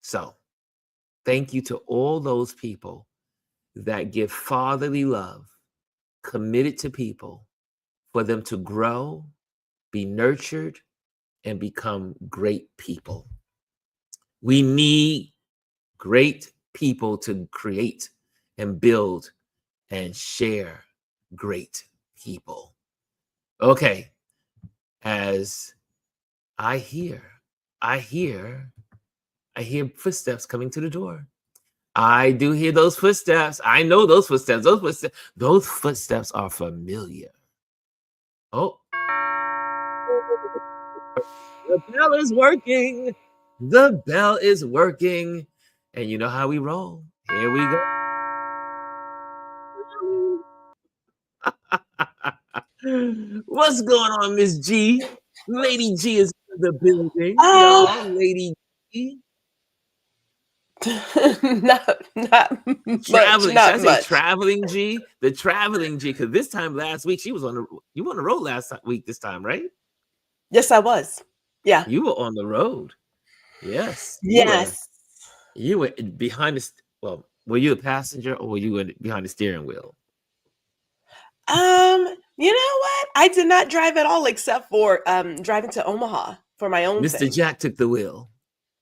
So thank you to all those people that give fatherly love, committed to people, for them to grow, be nurtured, and become great people. We need great people to create and build and share great people. Okay, as I hear footsteps coming to the door. I do hear those footsteps. I know those footsteps. Those footsteps are familiar. Oh, the bell is working. The bell is working. And you know how we roll. Here we go. What's going on, Miss G? Lady G is in the building, y'all. Lady G. Not much. Traveling. Not Should I say much. traveling G? The traveling G, because this time last week you were on the road last week this time, right? Yes, I was. Yeah. You were on the road. Yes. Yes. You were behind the. Well, were you a passenger or were you behind the steering wheel? You know what? I did not drive at all except for driving to Omaha for my own Mr. thing. Jack took the wheel.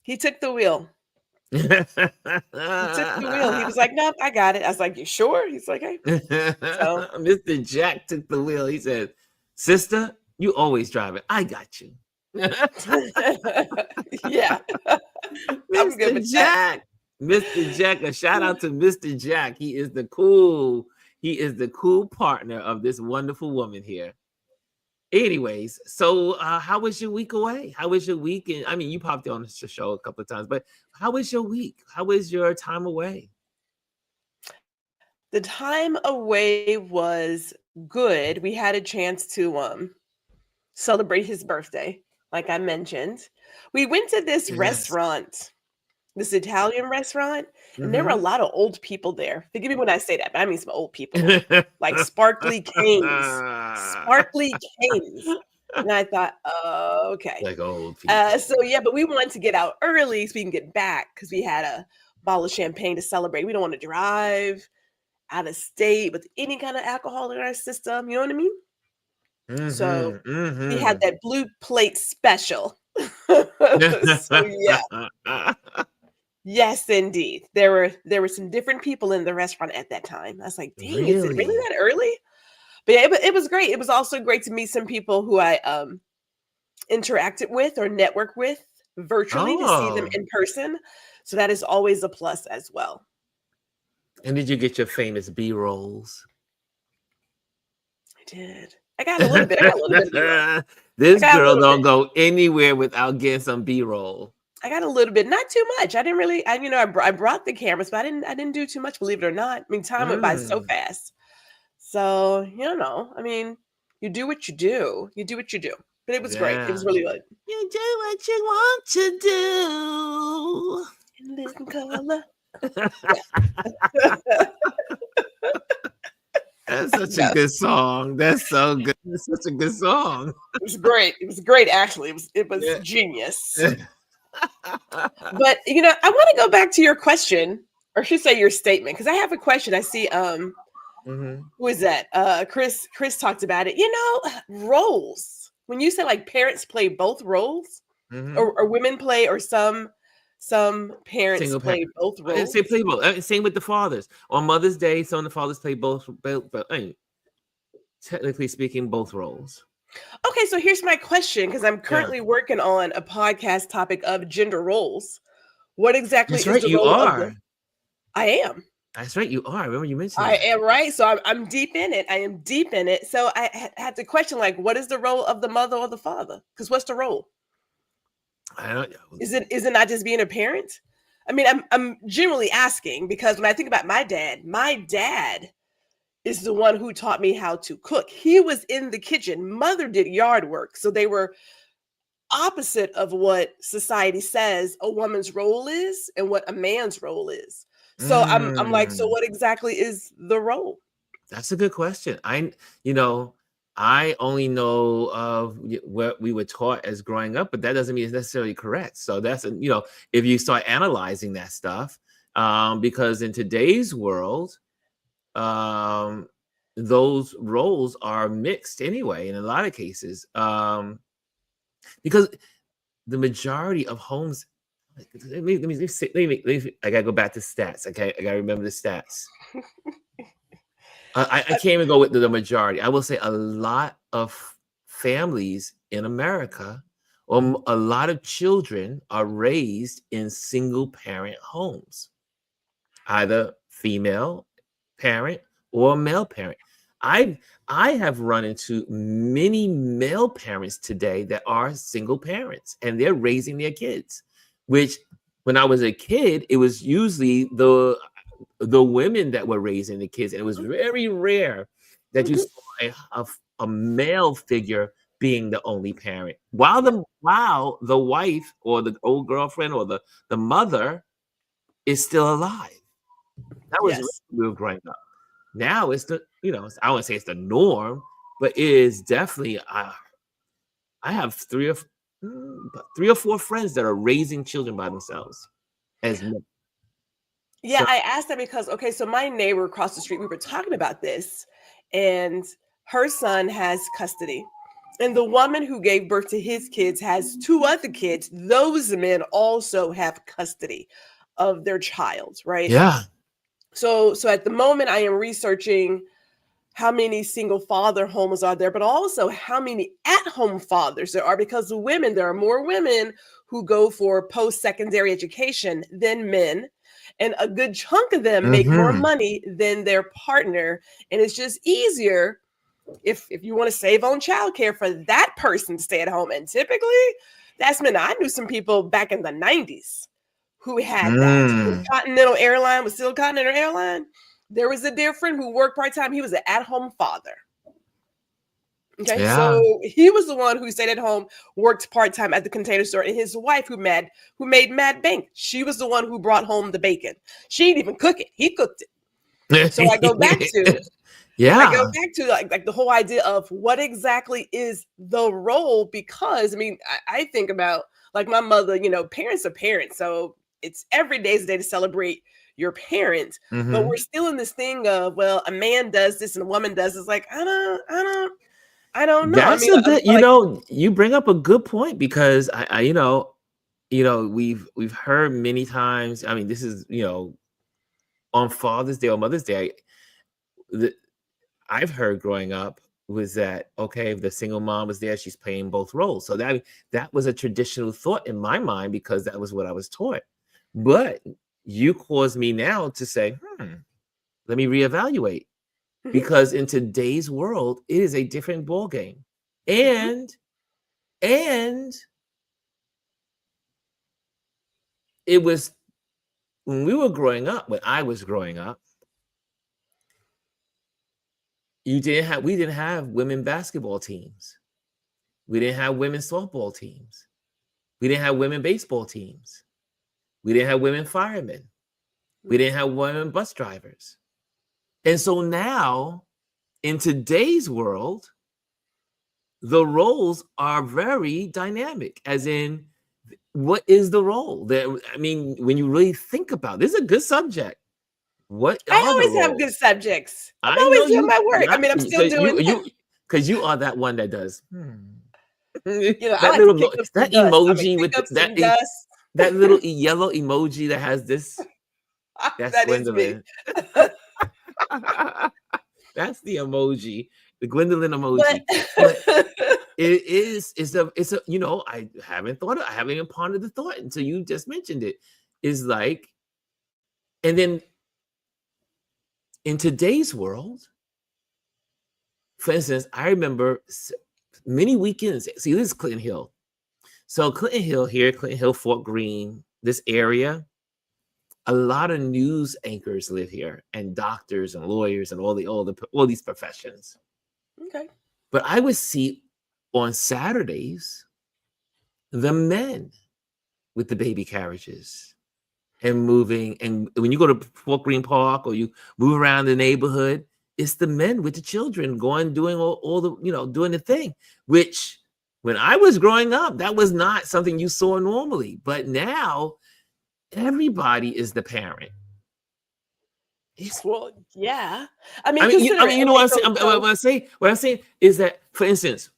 He took the wheel. He took the wheel. He was like, "Nope, I got it." I was like, "You sure?" He's like, "Hey." So Mr. Jack took the wheel. He said, "Sister, you always drive it. I got you." Yeah. Mr. Jack. Mr. Jack, a shout out to Mr. Jack. He is the cool partner of this wonderful woman here. Anyways, so how was your week away? How was your week? And I mean, you popped on the show a couple of times, but how was your week? How was your time away? The time away was good. We had a chance to celebrate his birthday, like I mentioned. We went to this restaurant, this Italian restaurant, and there were a lot of old people there. Forgive me when I say that, but I mean some old people, like sparkly canes. And I thought, okay. Like old people. So yeah, but we wanted to get out early so we can get back because we had a bottle of champagne to celebrate. We don't want to drive out of state with any kind of alcohol in our system. You know what I mean? So we had that blue plate special. So yeah. Yes, indeed. There were some different people in the restaurant at that time. I was like, dang, is it really that early? But yeah, it was great. It was also great to meet some people who I interacted with or network with virtually to see them in person. So that is always a plus as well. And did you get your famous B-rolls? I did. I got a little bit. B-roll. This girl don't go anywhere without getting some B-roll. I got a little bit, not too much. I didn't really, I brought the cameras, but I didn't do too much, believe it or not. I mean, time went by so fast. So, I mean, you do what you do. You do what you do. But it was great. It was really good. You do what you want to do. In living color. That's such a good song. That's so good. That's such a good song. It was great. It was great, actually. It was genius. But I want to go back to your question, or I should say your statement, because I have a question. I see who is that? Chris talked about it. Roles. When you say like parents play both roles, or women play, or some parents play both roles. Say play both. Same with the fathers. On Mother's Day, some of the fathers play both, but technically speaking, both roles. Okay, so here's my question, because I'm currently working on a podcast topic of gender roles. What exactly is the role? I am. That's right, you are. Remember you mentioned I am, right? So I'm deep in it. I am deep in it. So I had to question, like, what is the role of the mother or the father? Because what's the role? I don't know. Is it not just being a parent? I mean, I'm generally asking because when I think about my dad is the one who taught me how to cook. He was in the kitchen. Mother did yard work. So they were opposite of what society says a woman's role is and what a man's role is. So I'm like, so what exactly is the role? That's a good question. I only know of what we were taught as growing up, but that doesn't mean it's necessarily correct. So that's, if you start analyzing that stuff, because in today's world, um, those roles are mixed anyway, in a lot of cases, because the majority of homes, I gotta go back to stats. Okay, I gotta remember the stats. I can't even go with the majority. I will say a lot of families in America, or a lot of children, are raised in single parent homes, either female parent or male parent. I have run into many male parents today that are single parents, and they're raising their kids, which when I was a kid, it was usually the women that were raising the kids, and it was very rare that you saw a male figure being the only parent, while the wife or the old girlfriend or the mother is still alive. That was Yes. when we were growing up. Now it's the, I don't want to say it's the norm, but it is definitely. I have three or four friends that are raising children by themselves as men. Yeah, So, I asked that because, okay, so my neighbor across the street, we were talking about this, and her son has custody. And the woman who gave birth to his kids has two other kids. Those men also have custody of their child, right? yeah. So at the moment I am researching how many single father homes are there, but also how many at-home fathers there are, because the women, there are more women who go for post-secondary education than men. And a good chunk of them make more Mm-hmm. money than their partner. And it's just easier if you want to save on childcare for that person to stay at home. And typically that's men. I knew some people back in the 90s who had that. When Mm. Continental Airline was still Continental Airline, there was a dear friend who worked part-time. He was an at-home father. Okay, Yeah. so he was the one who stayed at home, worked part-time at the Container Store, and his wife, who made mad bank, she was the one who brought home the bacon. She didn't even cook it; he cooked it. So I go back to Yeah. like the whole idea of what exactly is the role, because I mean I think about like my mother, parents are parents, so it's every day's a day to celebrate your parent, but Mm-hmm. we're still in this thing of, well, a man does this and a woman does this. Like I don't know. I That's mean, a good, like, you bring up a good point, because I we've heard many times. I mean, this is, on Father's Day or Mother's Day, the, I've heard growing up was that, okay, if the single mom was there, she's playing both roles. So that was a traditional thought in my mind, because that was what I was taught. But you caused me now to say, let me reevaluate, mhm, because in today's world, it is a different ball game. mhm. And it was when we were growing up, when I was growing up, we didn't have women basketball teams. We didn't have women softball teams. We didn't have women baseball teams. We didn't have women firemen. We didn't have women bus drivers. And so now, in today's world, the roles are very dynamic, as in, what is the role? I mean, when you really think about it, this is a good subject. What I are the always have good roles? subjects. I'm I know always doing you, my work. I mean, I'm still because doing, you are that one that does. I That like to little kick up some that dust. I mean, emoji kick with up some dust. that little yellow emoji that has this. That's That is me. Gwendolyn. That's the emoji, the Gwendolyn But emoji. But it's a, I haven't even pondered the thought until you just mentioned it. Is like, and then in today's world, for instance, I remember many weekends. See, this is Clinton Hill. So Clinton Hill, Fort Greene, this area, a lot of news anchors live here, and doctors and lawyers and all these professions. okay. But I would see on Saturdays the men with the baby carriages and moving. And when you go to Fort Greene Park or you move around the neighborhood, it's the men with the children going, doing all the, doing the thing, which when I was growing up, that was not something you saw normally. But now everybody is the parent. Well, yeah. I mean, what I'm saying is that, for instance,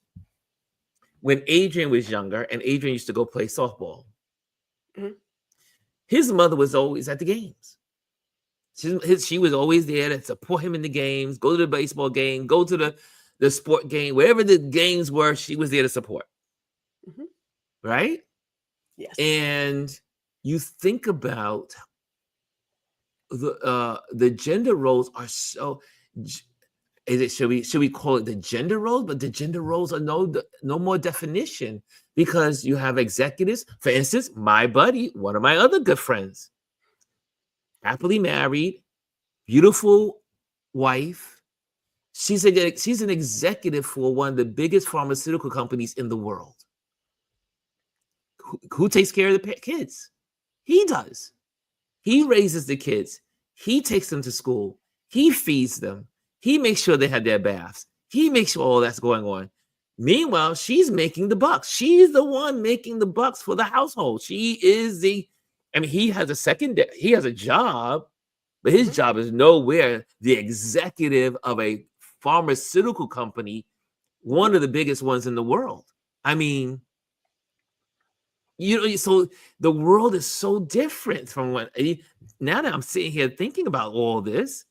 when Adrian was younger and Adrian used to go play softball, his mother was always at the games. She was always there to support him in the games, go to the baseball game, go to the sport game, wherever the games were, she was there to support. Right? Yes. And you think about the gender roles are so. Should we call it the gender roles? But the gender roles are no more definition, because you have executives. For instance, my buddy, one of my other good friends, happily married, beautiful wife. She's an executive for one of the biggest pharmaceutical companies in the world. Who takes care of the kids? He does. He raises the kids. He takes them to school. He feeds them. He makes sure they have their baths. He makes sure all that's going on. Meanwhile, she's making the bucks. She's the one making the bucks for the household. She is he has a job, but his job is nowhere the executive of a pharmaceutical company, one of the biggest ones in the world. I mean, so the world is so different from now that I'm sitting here thinking about all this,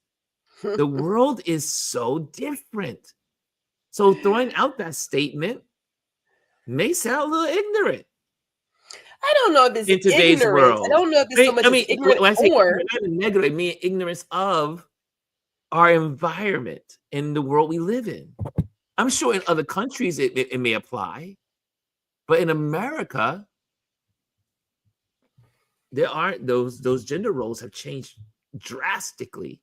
the world is so different. So throwing out that statement may sound a little ignorant. I don't know if it's in today's ignorance. world. I don't know if it's so much ignorant when I say or negative, I mean ignorance of our environment and the world we live in. I'm sure in other countries it may apply, but in America, there aren't those gender roles have changed drastically.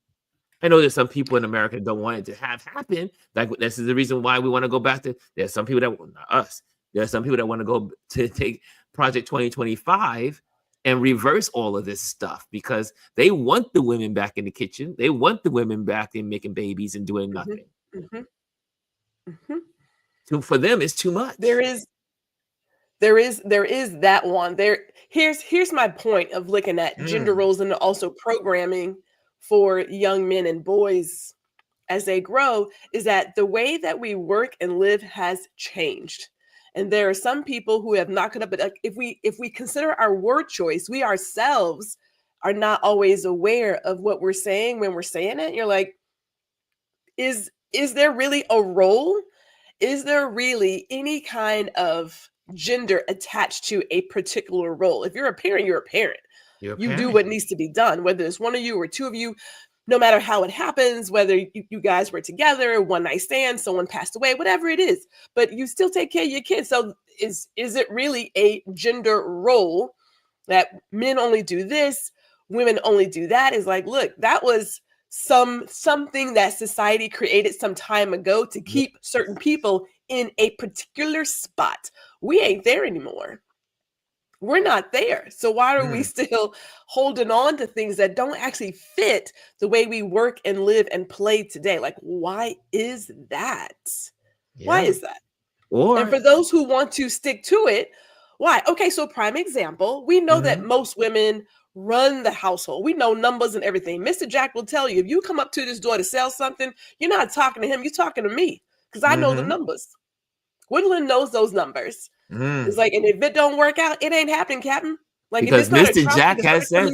I know there's some people in America don't want it to have happen. Like, this is the reason why we want to go back to. There's some people that, not us. There are some people that want to go to take Project 2025 and reverse all of this stuff, because they want the women back in the kitchen. They want the women back in making babies and doing nothing. So for them, it's too much. There is that one. Here's my point of looking at gender roles and also programming for young men and boys as they grow, is that the way that we work and live has changed. And there are some people who have not caught up. But if we consider our word choice, we ourselves are not always aware of what we're saying when we're saying it. You're like, is there really a role? Is there really any kind of gender attached to a particular role? If you're a parent, you're a parent. You do what needs to be done, whether it's one of you or two of you, no matter how it happens, whether you guys were together, one night stand, someone passed away, whatever it is, but you still take care of your kids. So is it really a gender role that men only do this, women only do that? Is like, look, that was something that society created some time ago to keep certain people in a particular spot. We ain't there anymore. We're not there. So why are we still holding on to things that don't actually fit the way we work and live and play today? Like, why is that? Why is that? And for those who want to stick to it, why? Okay, so prime example, we know that most women run the household. We know numbers and everything. Mr. Jack will tell you, if you come up to this door to sell something, you're not talking to him, you're talking to me, because I know the numbers. Gwendolyn knows those numbers. It's like, and if it don't work out, it ain't happening, Captain. Like, because if it's Mr. not Jack has said,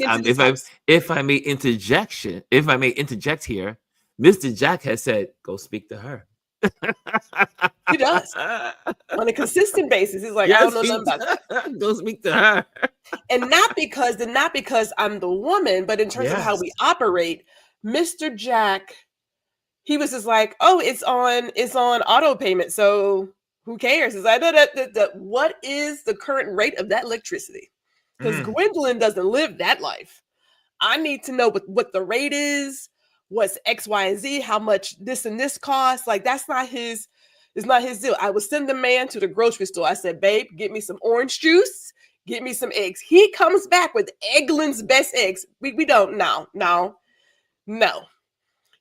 if I may interject here, Mr. Jack has said, go speak to her. He does on a consistent basis. He's like, I don't know nothing about that. Go speak to her. And not because I'm the woman, but in terms of how we operate, Mr. Jack, he was just like, oh, it's on auto payment, so who cares? It's like, what is the current rate of that electricity? Because Gwendolyn doesn't live that life. I need to know what the rate is, what's X, Y, and Z, how much this and this costs. Like, it's not his deal. I would send the man to the grocery store. I said, babe, get me some orange juice, get me some eggs. He comes back with Eggland's best eggs. We don't, no.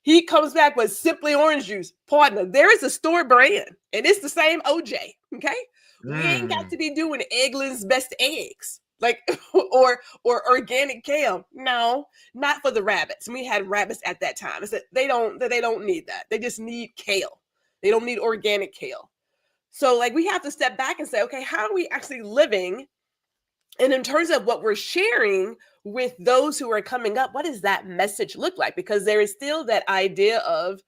He comes back with Simply Orange Juice. Partner, there is a store brand, and it's the same OJ. Okay, we ain't got to be doing Eggland's Best Eggs, like or organic kale. No, not for the rabbits. We had rabbits at that time. I said they don't need that. They just need kale. They don't need organic kale. So like we have to step back and say, okay, how are we actually living? And in terms of what we're sharing with those who are coming up, what does that message look like? Because there is still that idea of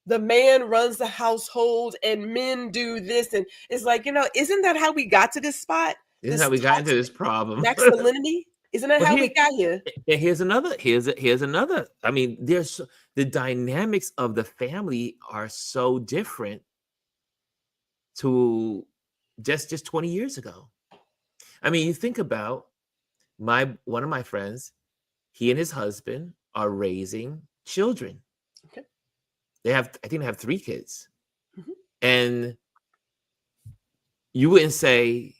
the man runs the household and men do this. And it's like, isn't that how we got to this spot? Isn't how we got into this problem? Masculinity? Isn't that how we got here? And here's another. I mean, there's the dynamics of the family are so different to just 20 years ago. I mean, you think about one of my friends, he and his husband are raising children. Okay. I think they have 3 kids. Mm-hmm. And you wouldn't say,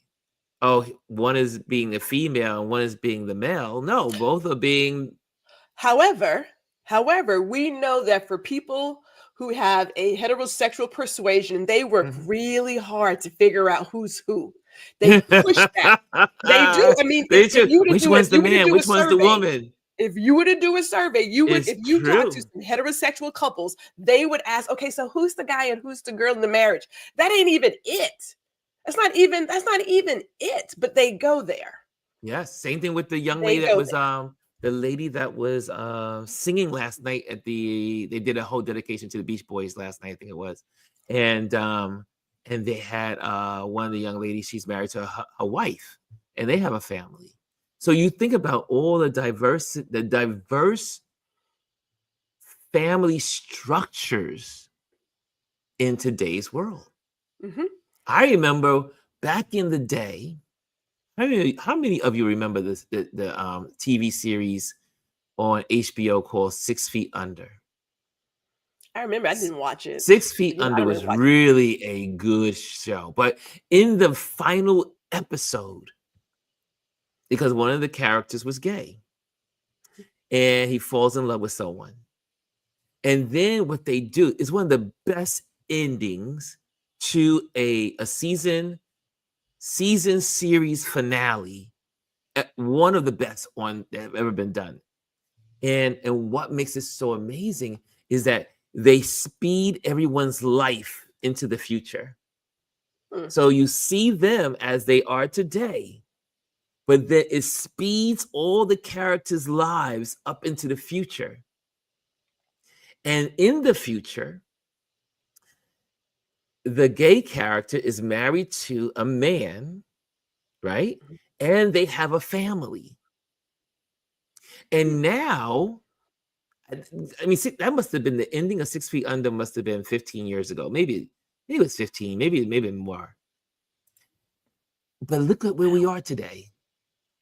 oh, one is being the female and one is being the male. No, both are being. However, we know that for people who have a heterosexual persuasion, they work really hard to figure out who's who. They push that. They do. I mean, which one's the man? Which one's the woman? If you were to do a survey, if you talk to some heterosexual couples, they would ask, okay, so who's the guy and who's the girl in the marriage? That ain't even it. That's not even it, but they go there. Yes. Same thing with the young lady that was the lady that was singing last night at they did a whole dedication to the Beach Boys last night, I think it was. And they had one of the young ladies, she's married to a wife, and they have a family. So you think about all the diverse family structures in today's world. Mm-hmm. I remember back in the day, how many of you remember the TV series on HBO called 6 Feet Under? I remember. I didn't watch it. 6 Feet Under was really a good show. But in the final episode, because one of the characters was gay, and he falls in love with someone. And then what they do is one of the best endings to a season series finale, one of the best that have ever been done. And what makes it so amazing is that they speed everyone's life into the future. So you see them as they are today, but then it speeds all the characters' lives up into the future. And in the future, the gay character is married to a man, right? And they have a family. And now, I mean, that must have been the ending of 6 Feet Under, must have been 15 years ago. Maybe it was 15, maybe more. But look at where we are today.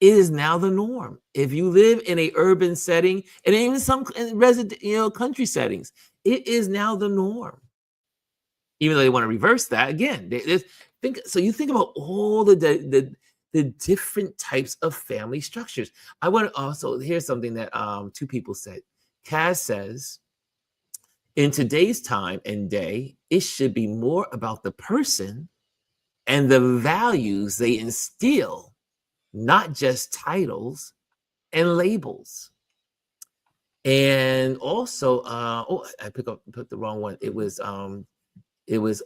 It is now the norm. If you live in an urban setting, and even some country settings, it is now the norm. Even though they want to reverse that again. So you think about all the different types of family structures. I want to also, here's something that 2 people said. Kaz says, in today's time and day, it should be more about the person and the values they instill, not just titles and labels. And also, I put the wrong one. It was Mr.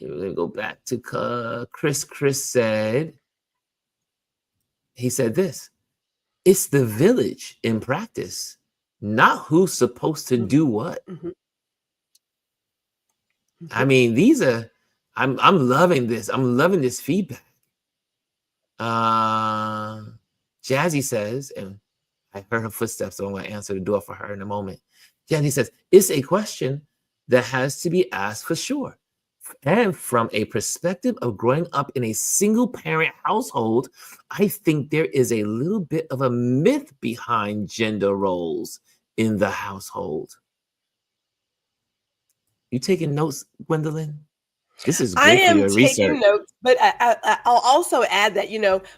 Let me go back to Chris. Chris said, he said this: it's the village in practice, not who's supposed to do what. Mm-hmm. I mean, I'm loving this. I'm loving this feedback. Jazzy says, and I heard her footsteps, so I'm going to answer the door for her in a moment. Jazzy says, it's a question that has to be asked for sure. And from a perspective of growing up in a single parent household, I think there is a little bit of a myth behind gender roles in the household. You taking notes, Gwendolyn? This is great for your research. I am taking notes, but I'll also add that,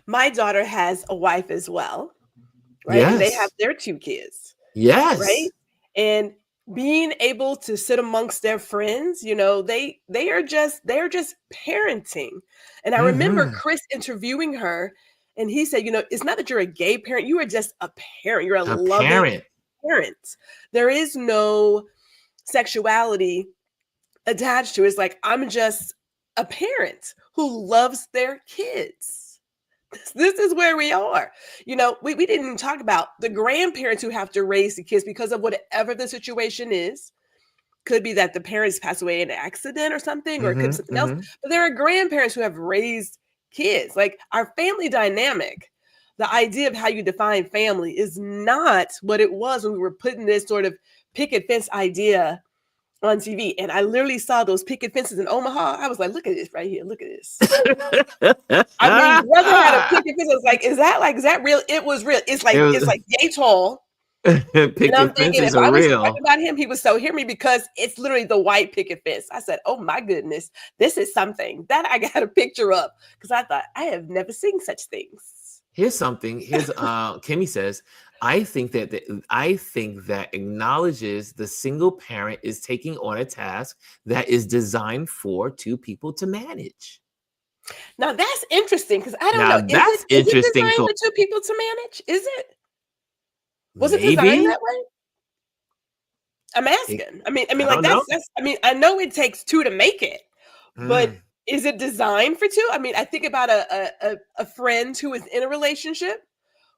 my daughter has a wife as well, right? Yes. And they have their 2 kids. Yes. right? And being able to sit amongst their friends, they're just parenting. And I remember Mm-hmm. Chris interviewing her, and he said, it's not that you're a gay parent, you are just a parent. You're a A loving parent. parent. There is no sexuality attached to it. It's like, I'm just a parent who loves their kids. This is where we are. We didn't even talk about the grandparents who have to raise the kids because of whatever the situation is. Could be that the parents pass away in an accident or something, or it could be something else. Mm-hmm. But there are grandparents who have raised kids. Like, our family dynamic, the idea of how you define family is not what it was when we were putting this sort of picket fence idea on TV. And I literally saw those picket fences in Omaha. I was like, look at this right here. Look at this. I mean, brother had a picket fence. I was like, is that real? It was real. It's like yay tall. And I'm Picket thinking, fences if I are was talking real. about him, he would so hear me, because it's literally the white picket fence. I said, oh my goodness, this is something that I got a picture of, because I thought, I have never seen such things. Here's something. Kimmy says, I think that acknowledges the single parent is taking on a task that is designed for two people to manage. Now that's interesting, because I don't Now know. that's Is it interesting designed thought. for two people to manage? Is it? Was it designed Maybe. that way? I'm asking. I mean, I like don't know. that's. I mean, I know it takes two to make it, but Mm, is it designed for two? I mean, I think about a friend who is in a relationship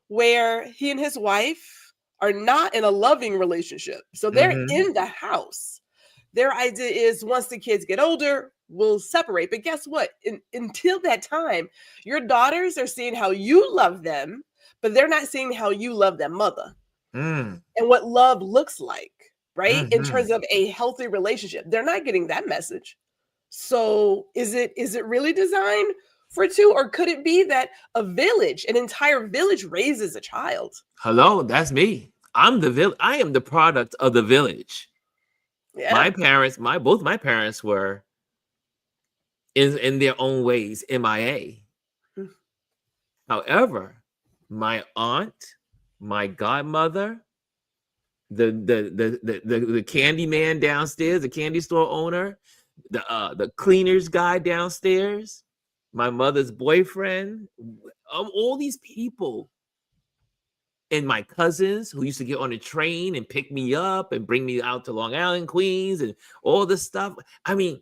where he and his wife are not in a loving relationship, so they're mhm, in the house. Their idea is, once the kids get older, we'll separate. But guess what? Until that time, your daughters are seeing how you love them, but they're not seeing how you love their mother mm, and what love looks like, right? In mhm. terms of a healthy relationship. They're not getting that message. So is it really designed for two, or could it be that an entire village raises a child? Hello, that's me. I am the product of the village. Yeah. My parents, both my parents were in their own ways MIA. Mm. However, my aunt, my godmother, the candy man downstairs, the candy store owner, the cleaners guy downstairs, my mother's boyfriend, all these people, and my cousins who used to get on a train and pick me up and bring me out to Long Island, Queens, and all this stuff. I mean,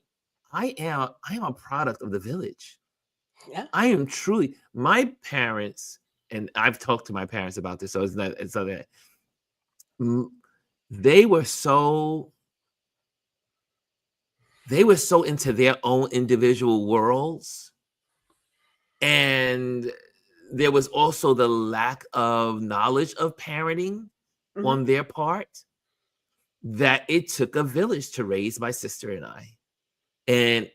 I am a product of the village. Yeah. I am truly, my parents, and I've talked to my parents about this, so it's not that they were so into their own individual worlds, and there was also the lack of knowledge of parenting Mhm. on their part, that it took a village to raise my sister and I. And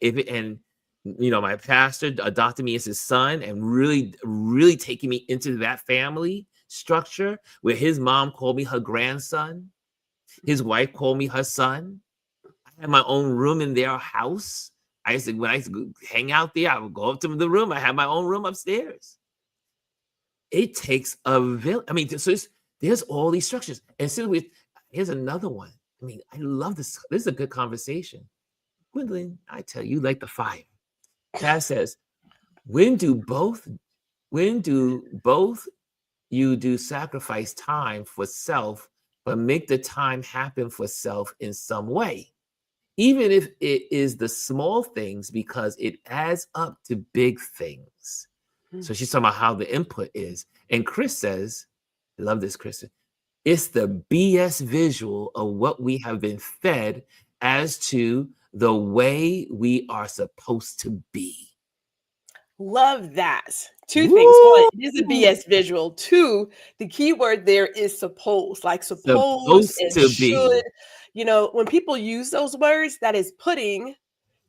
my pastor adopted me as his son, and really, really taking me into that family structure where his mom called me her grandson, his wife called me her son. I had my own room in their house. When I used to hang out there, I would go up to the room. I had my own room upstairs. It takes a village. I mean, so there's all these structures. And here's another one. I mean, I love this. This is a good conversation. Gwendolyn, I tell you, like the fire. Taz says, when do both you do sacrifice time for self, but make the time happen for self in some way, even if it is the small things, because it adds up to big things. So she's talking about how the input is. And Chris says, I love this, Chris. It's the BS visual of what we have been fed as to the way we are supposed to be. Love that. Two things. One, it is a BS visual. Two, the key word there is supposed, like suppose Supposed and to be. should. When people use those words, that is putting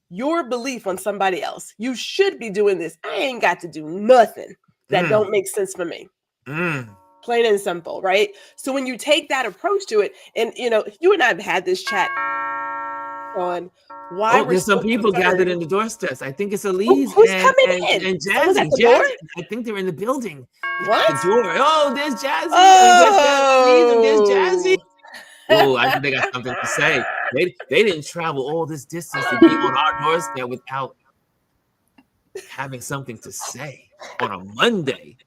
your belief on somebody else. You should be doing this. I ain't got to do nothing that don't make sense for me. Plain and simple, right? So when you take that approach to it, and you and I have had this chat on why we're there's some so people gathered in concerned. the doorsteps. I think it's Alieze Who's and coming in? Someone's Jazzy. at the door? I think they're in the building. What? The door. Oh, there's Jazzy. I mean, there's Elise and there's Jazzy. Oh. Oh, I think they got something to say. They didn't travel all this distance to be on our doorstep without having something to say on a Monday.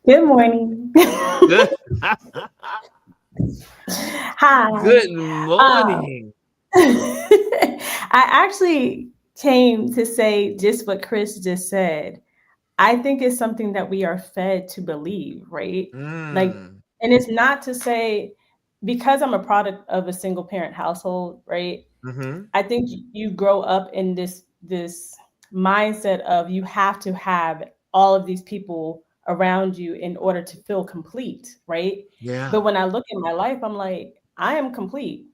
Good morning. Good. Hi. Good morning. I actually came to say just what Chris just said. I think it's something that we are fed to believe, right? Like, and it's not to say because I'm a product of a single parent household, right? I think you grow up in this mindset of you have to have all of these people around you in order to feel complete, right? Yeah. But when I look at my life, I'm like, I am complete.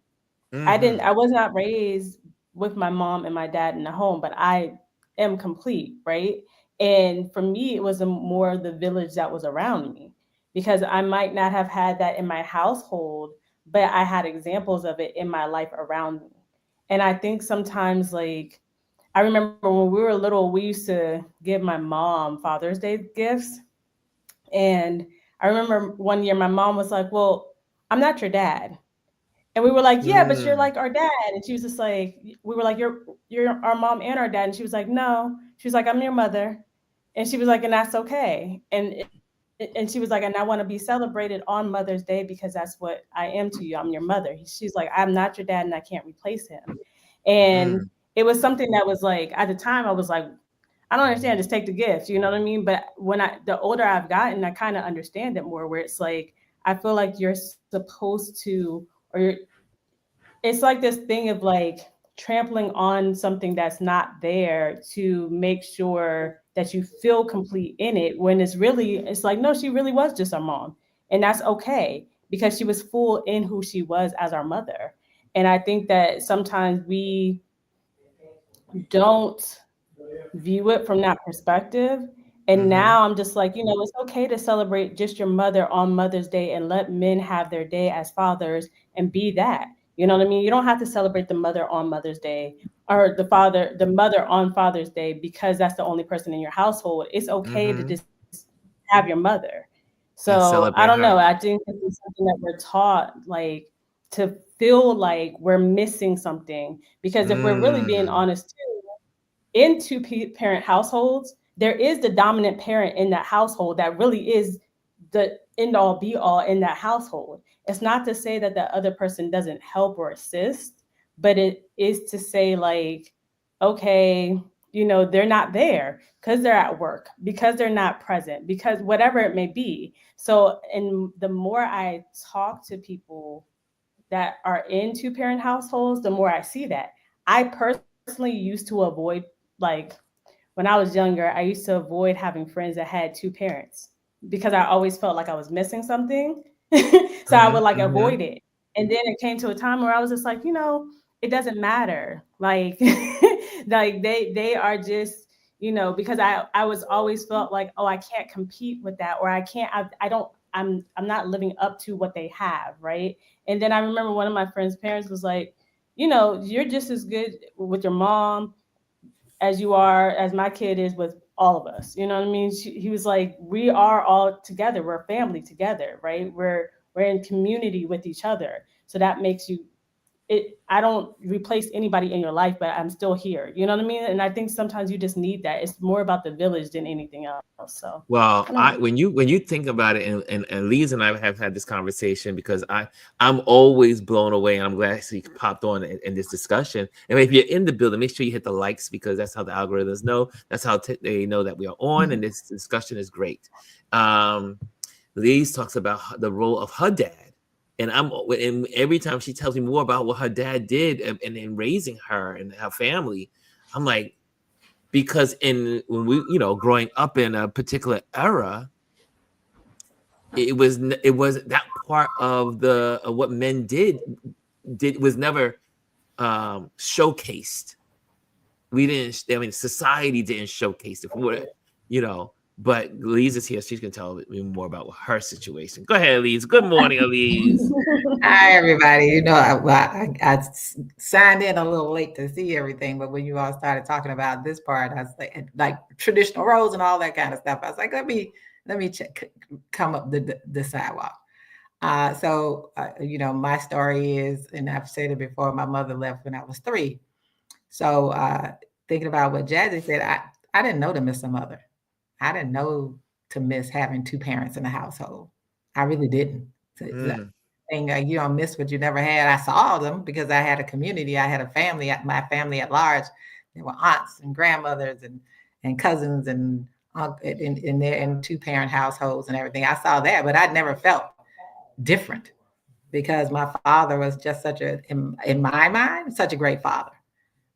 I was not raised with my mom and my dad in the home, but I am complete, right? And for me, it was more the village that was around me because I might not have had that in my household, but I had examples of it in my life around me. And I think sometimes, like, I remember when we were little, we used to give my mom Father's Day gifts. And I remember one year my mom was like, well, I'm not your dad. And we were like, yeah, but you're like our dad. And she was just like, we were like, you're our mom and our dad. And she was like, no. She was like, I'm your mother. And she was like, and that's okay. And she was like, and I want to be celebrated on Mother's Day because that's what I am to you. I'm your mother. She's like, I'm not your dad and I can't replace him. And it was something that was like, at the time, I was like, I don't understand. Just take the gift. You know what I mean? But the older I've gotten, I kind of understand it more where it's like, I feel like you're supposed to, it's like this thing of like trampling on something that's not there to make sure that you feel complete in it when it's like, no, she really was just our mom. And that's okay because she was full in who she was as our mother. And I think that sometimes we don't view it from that perspective. And now I'm just like, it's okay to celebrate just your mother on Mother's Day and let men have their day as fathers and be that. You know what I mean? You don't have to celebrate the mother on Mother's Day or the mother on Father's Day because that's the only person in your household. It's okay to just have your mother. So I don't know. I think this is something that we're taught like to feel like we're missing something because if we're really being honest too, in two-parent households, there is the dominant parent in that household that really is the end-all be-all in that household. It's not to say that the other person doesn't help or assist, but it is to say like, okay, they're not there because they're at work, because they're not present, because whatever it may be. So, and the more I talk to people that are in two-parent households, the more I see that. I personally used to avoid, like, when I was younger, I used to avoid having friends that had two parents because I always felt like I was missing something. So I would like avoid it. And then it came to a time where I was just like, it doesn't matter. Like, like they are just, because I was always felt like, oh, I can't compete with that, or I'm not living up to what they have, right? And then I remember one of my friend's parents was like, you're just as good with your mom as my kid is with all of us. You know what I mean? He was like, we are all together. We're family together, right? We're in community with each other. So that makes I don't replace anybody in your life, but I'm still here. You know what I mean? And I think sometimes you just need that. It's more about the village than anything else. So, well, when you think about it, and Liz and I have had this conversation because I'm always blown away, and I'm glad she popped on in this discussion. And if you're in the building, make sure you hit the likes because that's how the algorithms know. That's how they know that we are on, and this discussion is great. Liz talks about the role of her dad. And every time she tells me more about what her dad did and in raising her and her family, I'm like, because when we, growing up in a particular era, it was that part of what men did was never showcased. We didn't. I mean, society didn't showcase it. But Elise is here. She's going to tell me more about her situation. Go ahead, Elise. Good morning, Elise. Hi, everybody. You know, I signed in a little late to see everything, but when you all started talking about this part, I was like traditional roles and all that kind of stuff. I was like, let me come up the sidewalk. You know, my story is, and I've said it before, my mother left when I was 3. So thinking about what Jazzy said, I didn't know to miss a mother. I didn't know to miss having 2 parents in the household. I really didn't. Saying you don't miss what you never had. I saw them because I had a community. I had a family, my family at large. There were aunts and grandmothers and cousins and in their 2-parent households and everything. I saw that, but I never felt different because my father was just in my mind, such a great father.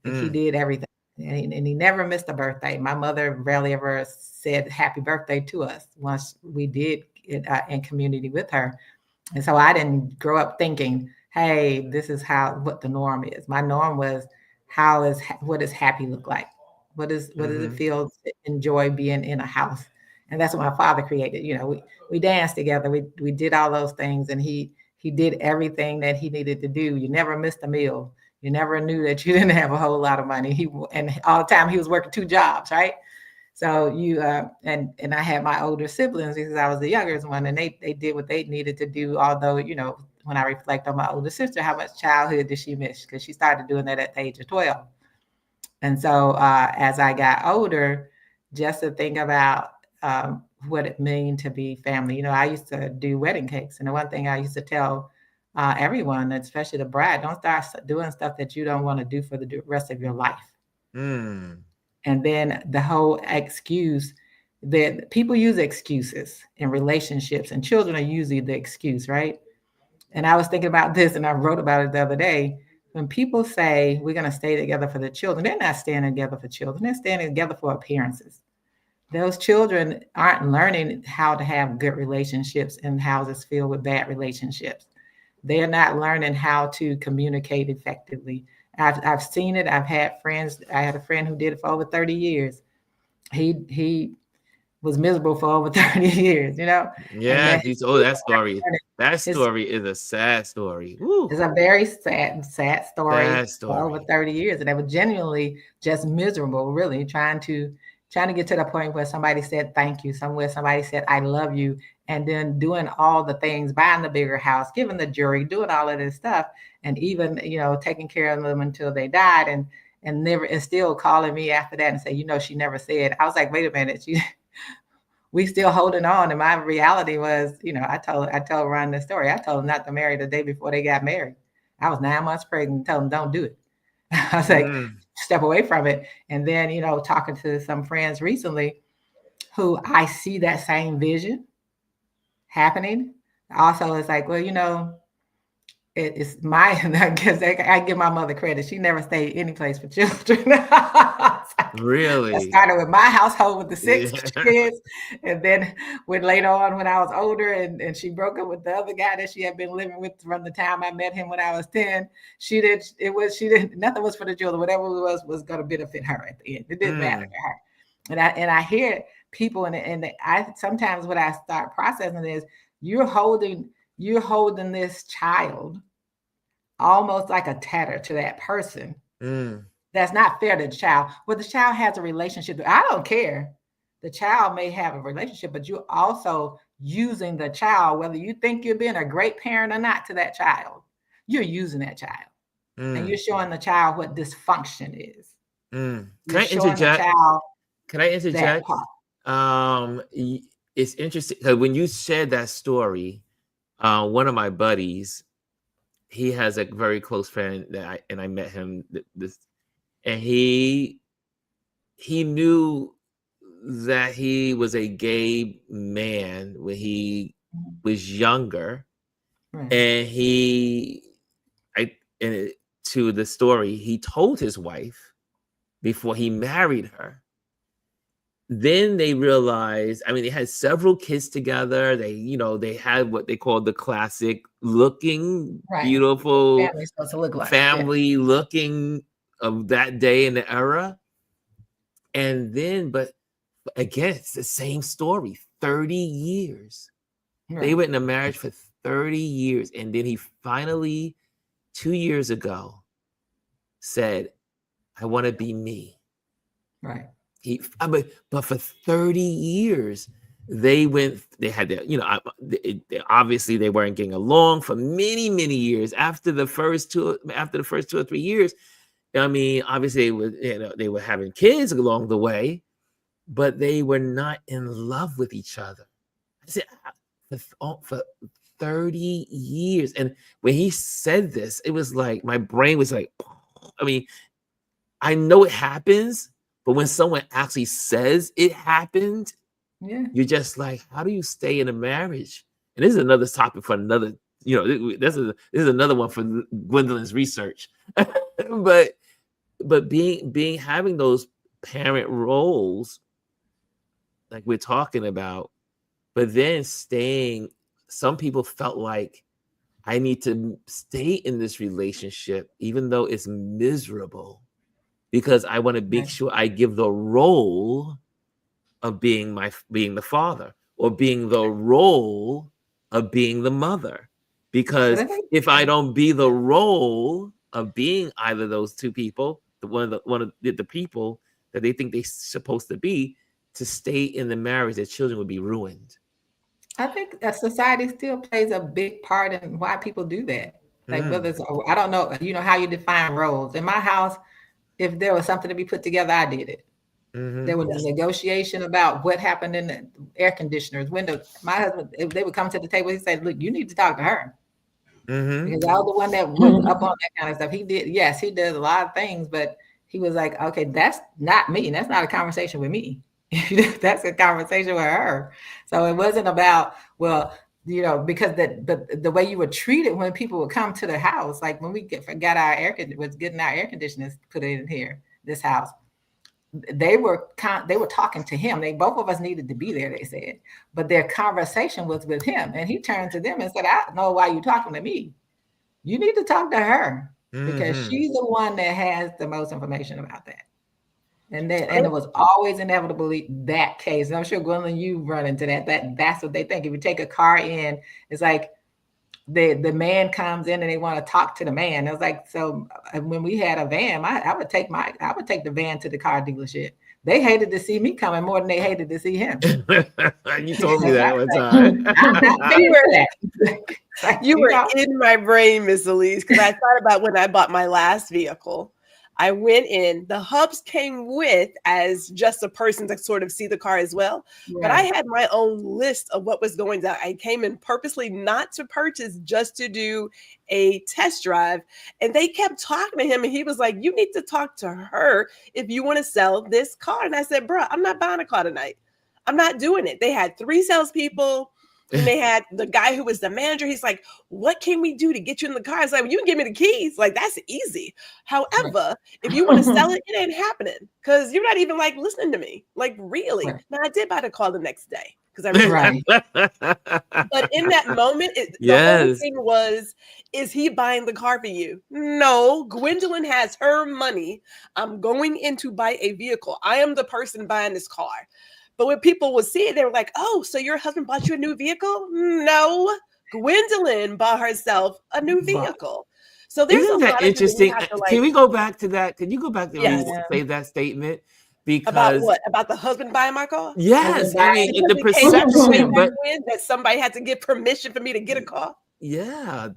He did everything. And he never missed a birthday. My mother rarely ever said happy birthday to us once we did in community with her. And so I didn't grow up thinking, hey, this is what the norm is. My norm was what does happy look like? What does it feel to enjoy being in a house? And that's what my father created. You know, we danced together. We did all those things, and he did everything that he needed to do. You never missed a meal. You never knew that you didn't have a whole lot of money. And all the time he was working 2 jobs, right? So and I had my older siblings because I was the youngest one, and they did what they needed to do. Although, you know, when I reflect on my older sister, how much childhood did she miss? Because she started doing that at the age of 12. And so as I got older, just to think about what it means to be family. You know, I used to do wedding cakes, and the one thing I used to tell everyone, especially the bride, don't start doing stuff that you don't want to do for the rest of your life. And then the whole excuse that people use excuses in relationships, and children are usually the excuse, right? And I was thinking about this, and I wrote about it the other day. When people say we're going to stay together for the children, they're not staying together for children. They're staying together for appearances. Those children aren't learning how to have good relationships in houses filled with bad relationships. They're not learning how to communicate effectively. I've seen it. I've had friends. I had a friend who did it for over 30 years. He was miserable for over 30 years, you know? Yeah, that story. That story is a sad story. Woo. It's a very sad story. Sad story. For over 30 years. And they were genuinely just miserable, really, trying to get to the point where somebody said thank you, somewhere somebody said I love you, and then doing all the things, buying the bigger house, giving the jury, doing all of this stuff, and even, you know, taking care of them until they died, and still calling me after that and say, you know, she never said. I was like, wait a minute, we still holding on. And my reality was, you know, I told Ron this story. I told him not to marry the day before they got married. I was 9 months pregnant, told him don't do it. I was like, step away from it. And then, you know, talking to some friends recently who I see that same vision happening. Also, it's like, well, you know, it's I guess I give my mother credit. She never stayed any place for children. Really? I started with my household with the 6 kids. And then later on, when I was older and she broke up with the other guy that she had been living with from the time I met him when I was 10, nothing was for the children. Whatever it was going to benefit her at the end. It didn't matter to her. And I hear people, and I sometimes what I start processing is you're holding this child almost like a tether to that person. That's not fair to the child. Well, the child has a relationship. I don't care. The child may have a relationship, but you're also using the child, whether you think you're being a great parent or not to that child, you're using that child. And you're showing the child what dysfunction is. Can I interject? It's interesting because when you shared that story, one of my buddies, he has a very close friend that I met him and he knew that he was a gay man when he was younger, and to the story, he told his wife before he married her. Then they realized, I mean, they had several kids together. They had what they called the classic looking, beautiful family looking of that day and the era. And then, but again, it's the same story. 30 years. Right. They went into marriage for 30 years. And then he finally, 2 years ago, said, I want to be me. Right. But for 30 years, they had their, obviously they weren't getting along for many, many years. After the first 2 or 3 years, I mean, obviously they were having kids along the way, but they were not in love with each other. I said, for 30 years. And when he said this, it was like, my brain was like, I mean, I know it happens, but when someone actually says it happened, you're just like, how do you stay in a marriage? And this is another topic for another, this is another one for Gwendolyn's research. but having those parent roles, like we're talking about, but then some people felt like I need to stay in this relationship, even though it's miserable, because I want to make sure I give the role of being the father, or being the role of being the mother. Because if I don't be the role of being either those two people, one of the people that they think they're supposed to be, to stay in the marriage, their children would be ruined. I think that society still plays a big part in why people do that. Like whether it's, I don't know, how you define roles. In my house, if there was something to be put together, I did it. There was a negotiation about what happened in the air conditioners, windows. My husband, if they would come to the table, he said, look, you need to talk to her. Because I was the one that was up on that kind of stuff. He does a lot of things, but he was like, okay, that's not me. That's not a conversation with me. That's a conversation with her. So it wasn't about, because the way you were treated when people would come to the house, like when we getting our air conditioners put in here, this house, they were talking to him. Both of us needed to be there, they said, but their conversation was with him. And he turned to them and said, I don't know why you're talking to me. You need to talk to her, because she's the one that has the most information about that. And it was always inevitably that case. And I'm sure, Gwendolyn, you run into that's what they think. If you take a car in, it's like the man comes in and they want to talk to the man. It was like, so when we had a van, I would take the van to the car dealership. They hated to see me coming more than they hated to see him. You told me that one time. You were in my brain, Miss Elise, because I thought about when I bought my last vehicle. I went in, the hubs came with as just a person to sort of see the car as well. Right. But I had my own list of what was going down. I came in purposely not to purchase, just to do a test drive. And they kept talking to him. And he was like, you need to talk to her if you want to sell this car. And I said, bro, I'm not buying a car tonight. I'm not doing it. They had 3 salespeople. And they had the guy who was the manager. He's like, what can we do to get you in the car? It's like, well, you can give me the keys. Like, that's easy. However, if you want to sell it, it ain't happening, because you're not even like listening to me. Like, really? Right. Now, I did buy the car the next day, because I really But in that moment, the whole thing was, is he buying the car for you? No, Gwendolyn has her money. I'm going in to buy a vehicle. I am the person buying this car. But when people would see it, they were like, oh, so your husband bought you a new vehicle? No, Gwendolyn bought herself a new vehicle. So there's Isn't that interesting? Can we go back to that? Can you go back to say that statement? Because about what? About the husband buying my car? Yes. I mean, the perception, but that somebody had to get permission for me to get a car. Yeah.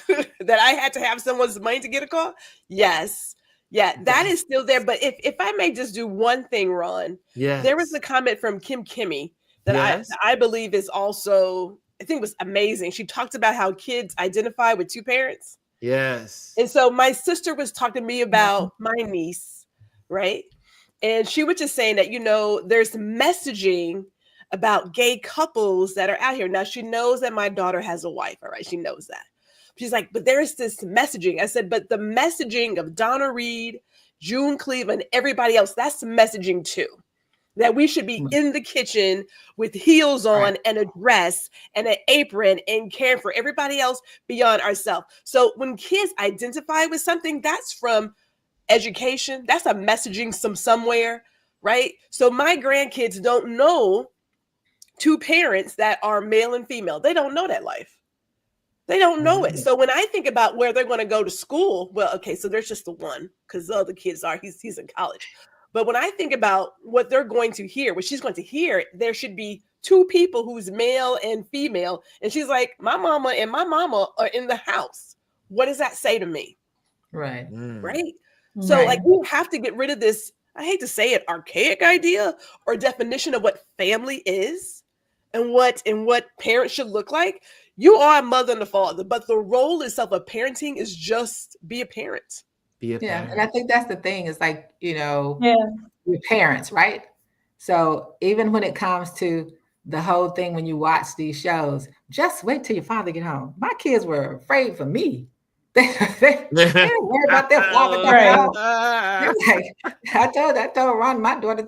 That I had to have someone's money to get a car? Yes. Yeah, that is still there. But if I may just do one thing, Ron, there was a comment from Kim Kimmy that I believe is also, I think was amazing. She talked about how kids identify with 2 parents. Yes. And so my sister was talking to me about my niece, right? And she was just saying that, there's messaging about gay couples that are out here. Now, she knows that my daughter has a wife, all right? She knows that. She's like, but there's this messaging. I said, but the messaging of Donna Reed, June Cleveland, everybody else, that's the messaging too. That we should be in the kitchen with heels on and a dress and an apron and caring for everybody else beyond ourselves. So when kids identify with something, that's from education. That's a messaging somewhere, right? So my grandkids don't know two parents that are male and female. They don't know that life. They don't know it. So when I think about where they're going to go to school, well, okay, so there's just the one because the other kids are, he's in college. But when I think about what they're going to hear, what she's going to hear, there should be two people who's male and female. And she's like, my mama and my mama are in the house. What does that say to me? Right. Right. So like we have to get rid of this, I hate to say it, archaic idea or definition of what family is and what parents should look like. You are a mother and a father, but the role itself of parenting is just be a parent. Be a Yeah. parent. And I think that's the thing. It's like, your parents, right? So even when it comes to the whole thing, when you watch these shows, just wait till your father get home. My kids were afraid for me. They didn't worry about their father coming home. Like, I told Ron, my daughter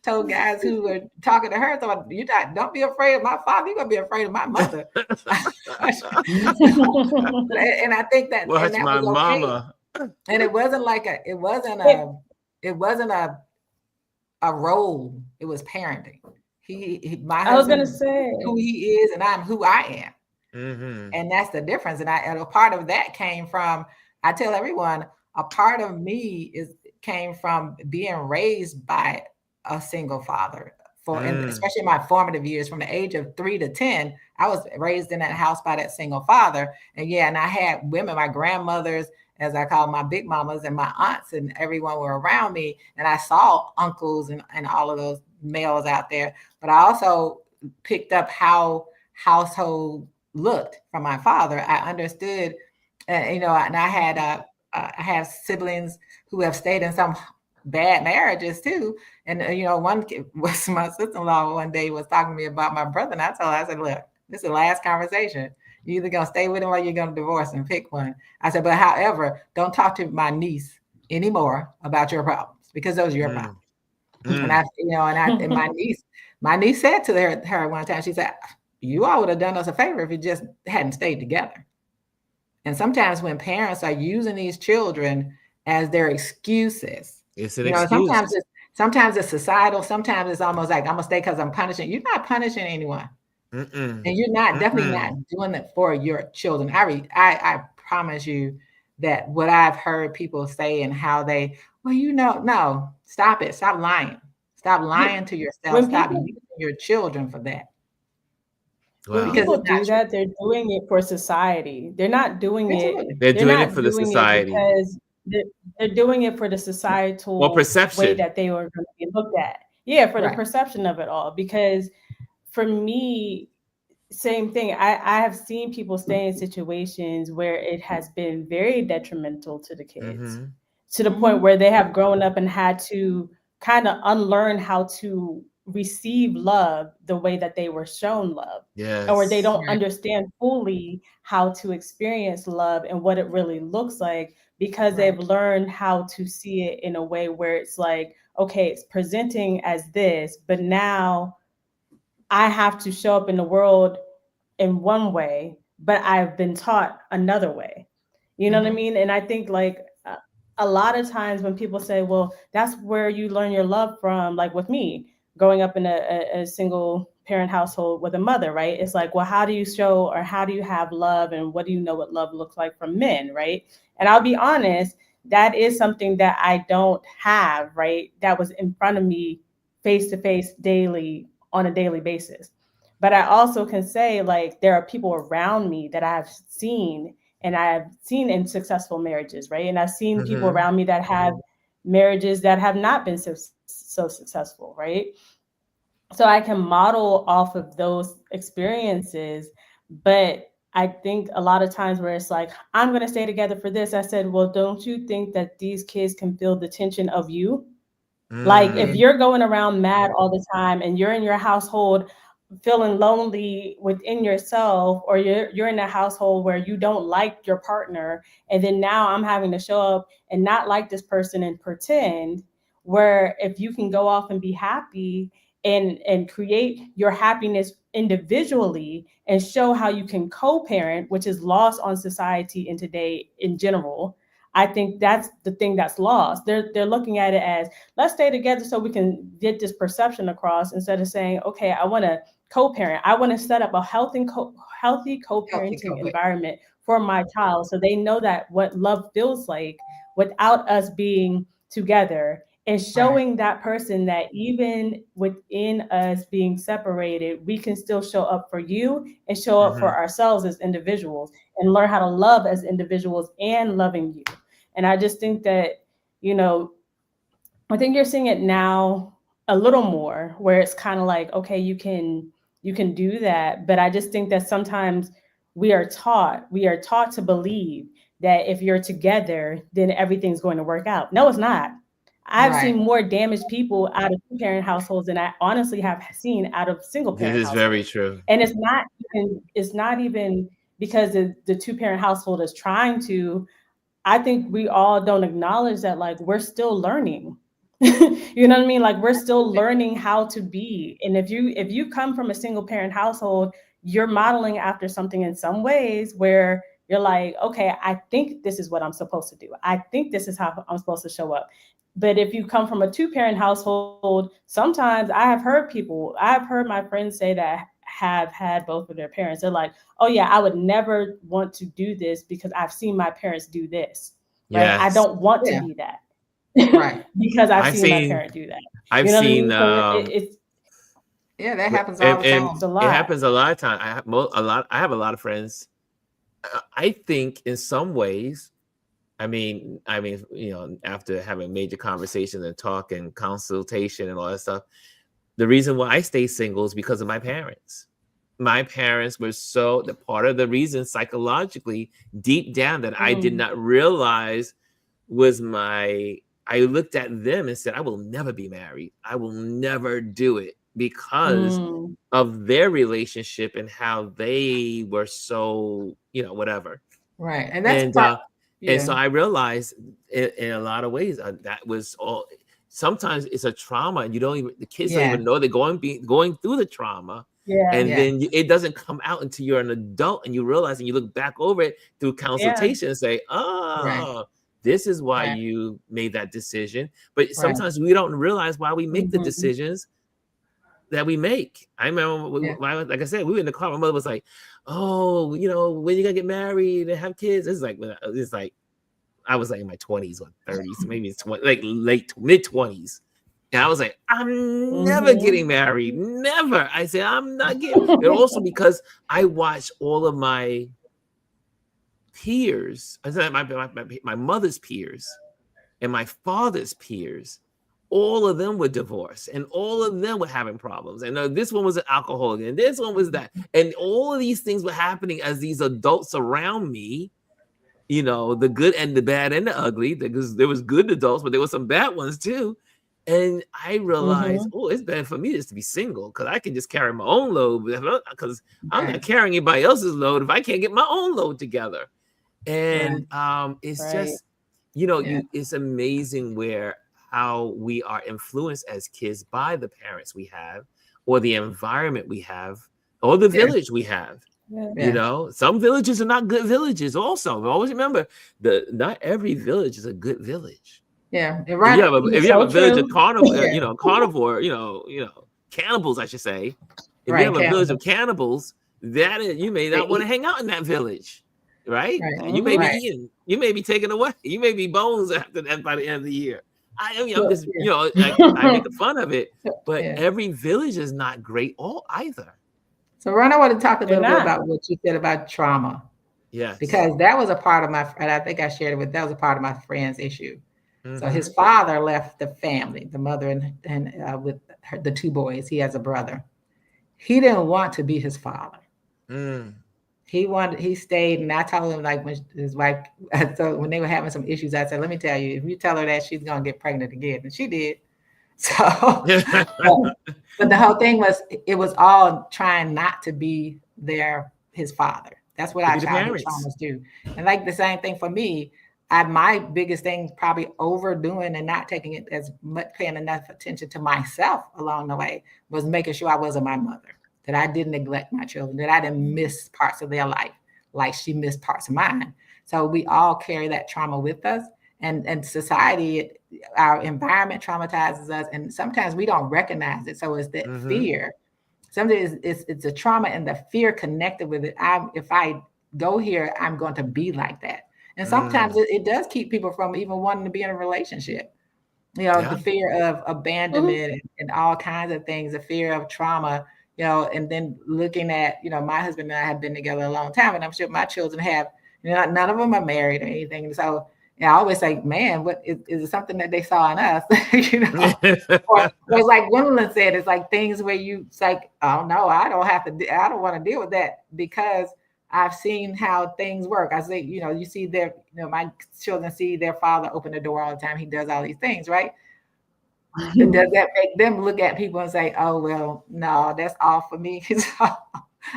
told guys who were talking to her, don't be afraid of my father, you're gonna be afraid of my mother. And I think that, watch and that my was okay. mama. And it wasn't a role. It was parenting. My husband, I was gonna say who he is, and I'm who I am. And that's the difference. And a part of that came from, I tell everyone, a part of me came from being raised by a single father especially in my formative years, from the age of 3 to 10, I was raised in that house by that single father. And I had women, my grandmothers, as I call my big mamas, and my aunts, and everyone were around me. And I saw uncles and all of those males out there. But I also picked up how household looked from my father. I understood, and I have siblings who have stayed in some bad marriages too. And one was my sister-in-law one day was talking to me about my brother, and I told her, I said, look, this is the last conversation. You're either gonna stay with him or you're gonna divorce him. Pick one. I said, but however, don't talk to my niece anymore about your problems, because those are your problems. And my niece said to her one time, she said, you all would have done us a favor if you just hadn't stayed together. And sometimes when parents are using these children as their excuses, it's an excuse. Sometimes it's societal. Sometimes it's almost like, I'm gonna stay because I'm punishing. You're not punishing anyone. And you're definitely not doing it for your children. I promise you that what I've heard people say and how they, no, stop it. Stop lying. Stop lying to yourself. Stop using your children for that. Wow. When people do that, they're doing it for society. They're not doing it. They're doing it for the society. Because they're doing it for the societal way that they were going to be looked at. Yeah, for the perception of it all. Because for me, same thing. I have seen people stay in situations where it has been very detrimental to the kids, to the point where they have grown up and had to kind of unlearn how to receive love the way that they were shown love. Or they don't understand fully how to experience love and what it really looks like, because they've learned how to see it in a way where it's like, okay, it's presenting as this, but now I have to show up in the world in one way, but I've been taught another way. You know what I mean? And I think like a lot of times when people say, well, that's where you learn your love from, like with me, growing up in a single parent household with a mother, right? It's like, well, how do you show, or how do you have love, and what do you know what love looks like from men, right? And I'll be honest, that is something that I don't have, right? That was in front of me face to face daily, on a daily basis. But I also can say, like, there are people around me that I've seen, and I've seen in successful marriages, right? And I've seen people around me that have marriages that have not been so successful, right? So I can model off of those experiences. But I think a lot of times where it's like, I'm going to stay together for this, I said, well, don't you think that these kids can feel the tension of you? Like, if you're going around mad all the time and you're in your household feeling lonely within yourself, or you're in a household where you don't like your partner, and then now I'm having to show up and not like this person and pretend, where if you can go off and be happy and create your happiness individually and show how you can co-parent, which is lost on society in today in general. I think that's the thing that's lost. They're looking at it as, let's stay together so we can get this perception across, instead of saying, okay, I want to co-parent. I want to set up a healthy co-parenting environment for my child, so they know that what love feels like without us being together, and showing that person that even within us being separated, we can still show up for you and show up for ourselves as individuals, and learn how to love as individuals and loving you. And I just think that, you know, I think you're seeing it now a little more, where it's kind of like, okay, you can do that. But I just think that sometimes we are taught to believe that if you're together, then everything's going to work out. No, it's not. I've seen more damaged people out of two-parent households than I honestly have seen out of single-parent households. This is very true. And it's not even because the two-parent household is trying to. I think we all don't acknowledge that, like, we're still learning. You know what I mean? Like, we're still learning how to be. And if you come from a single-parent household, you're modeling after something in some ways where you're like, okay, I think this is what I'm supposed to do. I think this is how I'm supposed to show up. But if you come from a two-parent household, sometimes I have heard my friends say that have had both of their parents. They're like, oh yeah, I would never want to do this because I've seen my parents do this. Right? Yes. I don't want to be that. Right. Because I've seen my parent do that. I've seen that happens all the time. It happens a lot of times. I have a lot of friends. I think in some ways, I mean, you know, after having major conversations and talk and consultation and all that stuff, the reason why I stay single is because of my parents. My parents were the part of the reason psychologically deep down that I did not realize was I looked at them and said, I will never be married. I will never do it because of their relationship and how they were so, you know, whatever. Right. And so I realized in a lot of ways that was all. Sometimes it's a trauma, and the kids don't even know they're going through the trauma. And then it doesn't come out until you're an adult, and you realize, and you look back over it through consultation and say, this is why you made that decision. But sometimes we don't realize why we make the decisions that we make. I remember, like I said, we were in the car. My mother was like, "Oh, you know, when you gonna get married and have kids?" It's like I was like in my 20s or 30s, maybe it's like late mid-20s, and I was like, "I'm never getting married, never." I said, "I'm not getting." And also because I watched all of my peers, I said my mother's peers and my father's peers. All of them were divorced, and all of them were having problems. And this one was an alcoholic, and this one was that. And all of these things were happening as these adults around me, you know, the good and the bad and the ugly, because there was good adults, but there were some bad ones too. And I realized, it's better for me just to be single, because I can just carry my own load, because I'm not carrying anybody else's load if I can't get my own load together. And it's just, you know, it's amazing how we are influenced as kids by the parents we have, or the environment we have, or the village we have. You know, some villages are not good villages. Also, always remember not every village is a good village. Yeah, if you have a village of carnivore, you know, cannibals, I should say. If you have a village of cannibals, you may not want to hang out in that village. Right? You may be eaten. You may be taken away. You may be bones after that by the end of the year. I make fun of it, but every village is not great either. So, Ron, I want to talk a little bit about what you said about trauma. Yes. Because that was a part of and I think I shared it that was a part of my friend's issue. So his father left the family, the mother and with the two boys. He has a brother. He didn't want to be his father. He stayed, and I told him, like, when his wife, so when they were having some issues, I said, let me tell you, if you tell her that, she's going to get pregnant again. And she did. So, but the whole thing was, it was all trying not to be his father. That's what our childhood traumas do. And like the same thing for me, my biggest thing, probably overdoing and not taking it as much, paying enough attention to myself along the way, was making sure I wasn't my mother. That I didn't neglect my children, that I didn't miss parts of their life like she missed parts of mine. So we all carry that trauma with us, and society, our environment traumatizes us, and sometimes we don't recognize it. So it's that fear. Sometimes it's a trauma and the fear connected with it. If I go here, I'm going to be like that. And sometimes it does keep people from even wanting to be in a relationship. The fear of abandonment and all kinds of things, the fear of trauma, and then looking at, my husband and I have been together a long time, and I'm sure my children have, none of them are married or anything. And so I always say, man, what is it something that they saw in us? Or it's like Gwendolyn said, it's like things where it's like, oh no, I don't want to deal with that because I've seen how things work. I say, you see my children see their father open the door all the time. He does all these things, right? And does that make them look at people and say, oh, well, no, that's all for me. So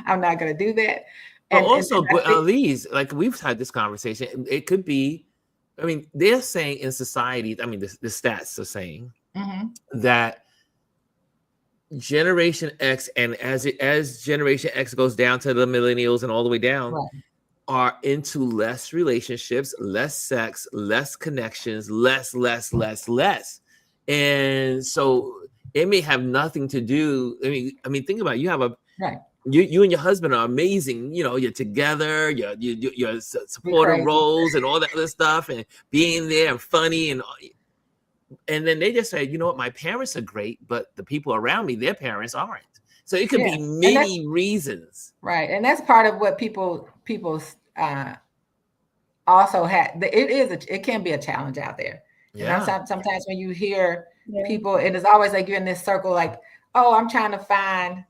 I'm not going to do that. But also, Alieze, like we've had this conversation, it could be, I mean, they're saying in society, I mean, the stats are saying that Generation X, and as Generation X goes down to the millennials and all the way down, are into less relationships, less sex, less connections, less. And so it may have nothing to do. I mean, think about it. You have you and your husband are amazing. You're together. You're supporting roles and all that other stuff, and being there and funny and then they just say, you know what, my parents are great, but the people around me, their parents aren't. So it could be many reasons. Right. And that's part of what people also have. It can be a challenge out there. Yeah. Sometimes when you hear people, it is always like you're in this circle, like, oh, I'm trying to find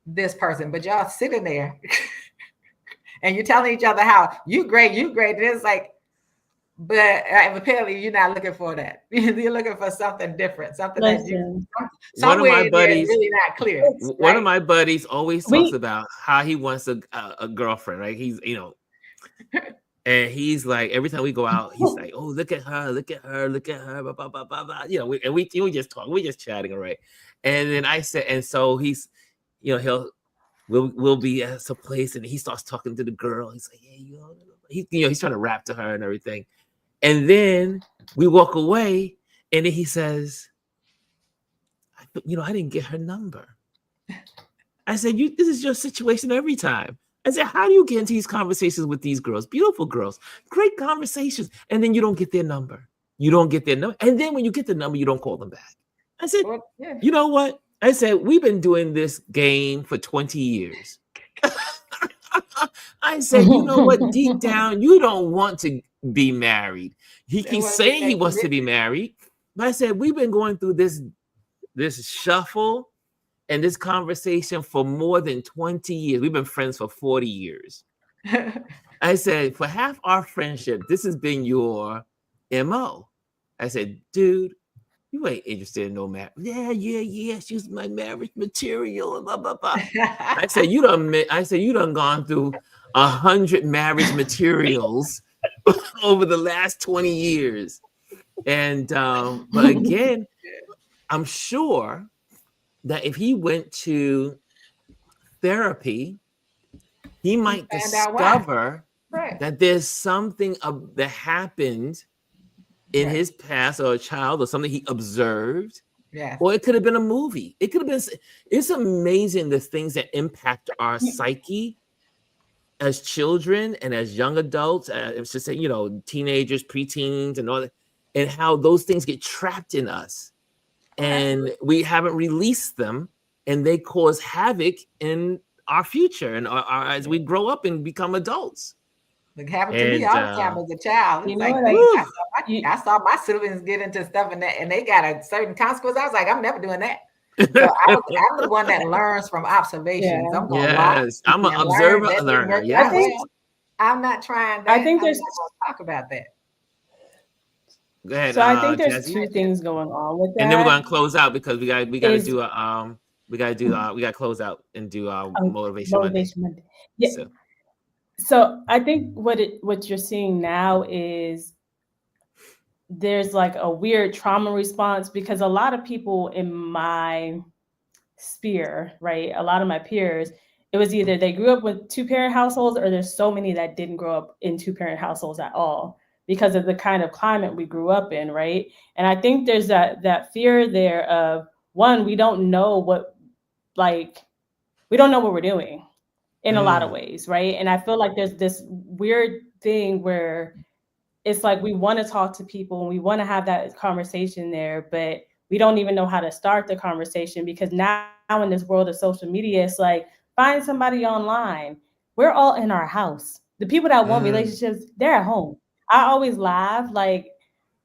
this person, but y'all sitting there and you're telling each other how you great. And it's like, but apparently you're not looking for that. You're looking for something different, something that one of my buddies really not clear. One of my buddies always talks about how he wants a girlfriend, right? He's, and he's like, every time we go out, he's like, oh, look at her, blah, blah, blah, blah, blah. And we just talk, we're just chatting, right? And then I said, and so he's, we'll be at some place, and he starts talking to the girl. He's like, yeah, he's trying to rap to her and everything. And then we walk away, and then he says, I didn't get her number. I said, this is your situation every time. I said, how do you get into these conversations with these girls? Beautiful girls, great conversations. And then you don't get their number. And then when you get the number, you don't call them back. I said, you know what? I said, we've been doing this game for 20 years. I said, you know what? Deep down, you don't want to be married. He keeps saying he wants to be married. But I said, we've been going through this shuffle and this conversation for more than 20 years. We've been friends for 40 years. I said, for half our friendship, this has been your MO. I said, dude, you ain't interested in no marriage. Yeah. She's my marriage material. Blah, blah, blah. I said, you done gone through 100 marriage materials over the last 20 years. And, but again, I'm sure that if he went to therapy, he might discover that there's something that happened in his past, or a child, or something he observed. Yeah. Or it could have been a movie. It could have been. It's amazing the things that impact our psyche as children and as young adults. It's just teenagers, preteens, and all that, and how those things get trapped in us. And we haven't released them, and they cause havoc in our future and as we grow up and become adults. It happened to me all the time as a child. It's like I saw my siblings get into stuff and they got a certain consequence. I was like, I'm never doing that. So I'm the one that learns from observations. Yeah. I'm an observer learner. Yeah, I'm not trying that. I think there's talk about that. Go ahead. So I think there's two things going on with that. And then we're going to close out because we got to close out and do motivation Monday. Yeah. So I think what you're seeing now is there's like a weird trauma response, because a lot of people in my sphere, right, a lot of my peers, it was either they grew up with 2-parent households, or there's so many that didn't grow up in 2-parent households at all because of the kind of climate we grew up in, right? And I think there's that fear there of, one, we don't know what we're doing in a lot of ways, right? And I feel like there's this weird thing where it's like we want to talk to people and we want to have that conversation there, but we don't even know how to start the conversation, because now in this world of social media, it's like, find somebody online. We're all in our house. The people that want relationships, they're at home. I always laugh. Like,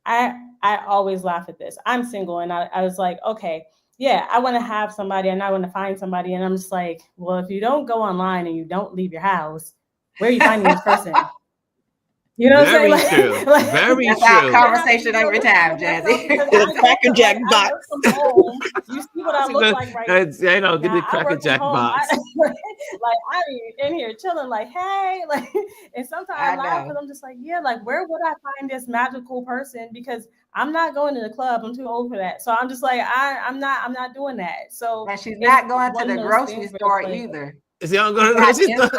I always laugh at this. I'm single, and I was like, okay, yeah, I want to have somebody and I want to find somebody. And I'm just like, well, if you don't go online and you don't leave your house, where are you finding this person? You know what I'm saying? True. Very that's true. our conversation every time, Jazzy. The Cracker Jack box. You see what I look like right now. I know, get the Cracker Jack box. Like, I'm in here chilling, like, hey, like, and sometimes I laugh because I'm just like, yeah, like, where would I find this magical person? Because I'm not going to the club. I'm too old for that. So I'm just like, I'm not doing that. So, and she's not going to the grocery store either. Is y'all going to the grocery store?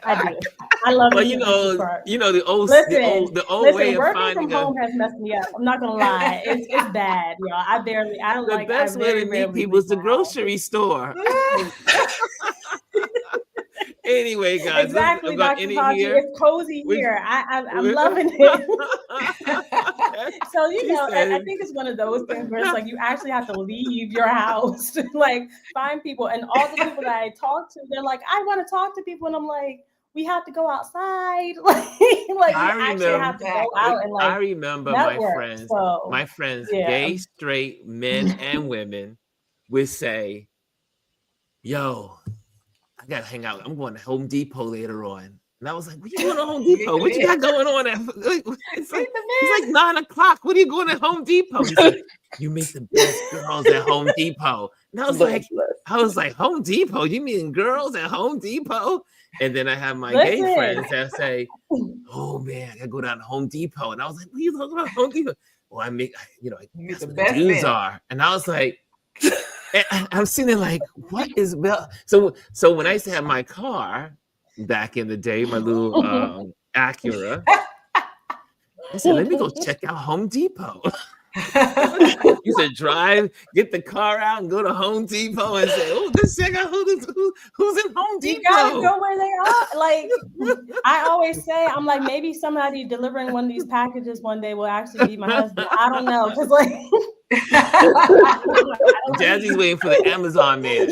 I do. I love it. Well, you know the old way of working finding from home has messed me up. I'm not gonna lie, it's bad, y'all. I don't the like. The best way to meet people is the grocery store. Anyway, guys, exactly, Dr. Fauci, it's cozy here. I'm loving it. So I think it's one of those things where it's like you actually have to leave your house to like find people. And all the people that I talk to, they're like, I want to talk to people, and I'm like, we have to go outside. like I actually have to go out and like. I remember network, my friends, gay, straight men and women, would say, "Yo, I gotta hang out. I'm going to Home Depot later on." And I was like, "What you going to Home Depot? What you got going on?" It's like 9:00. What are you going to Home Depot? He said, "You meet the best girls at Home Depot." And I was like, "Home Depot? You mean girls at Home Depot?" And then I have my gay friends that say, "Oh man, I gotta go down to Home Depot." And I was like, "What are you talking about Home Depot?" Well, that's what the dudes are. And I was like, I'm sitting there like, what is Bell? So when I used to have my car back in the day, my little Acura, I said, let me go check out Home Depot. You said get the car out and go to Home Depot and say, "Oh, let's check out who's in Home Depot." You gotta go where they are. Like I always say, I'm like, maybe somebody delivering one of these packages one day will actually be my husband. I don't know, because like Jazzy's waiting for the Amazon man.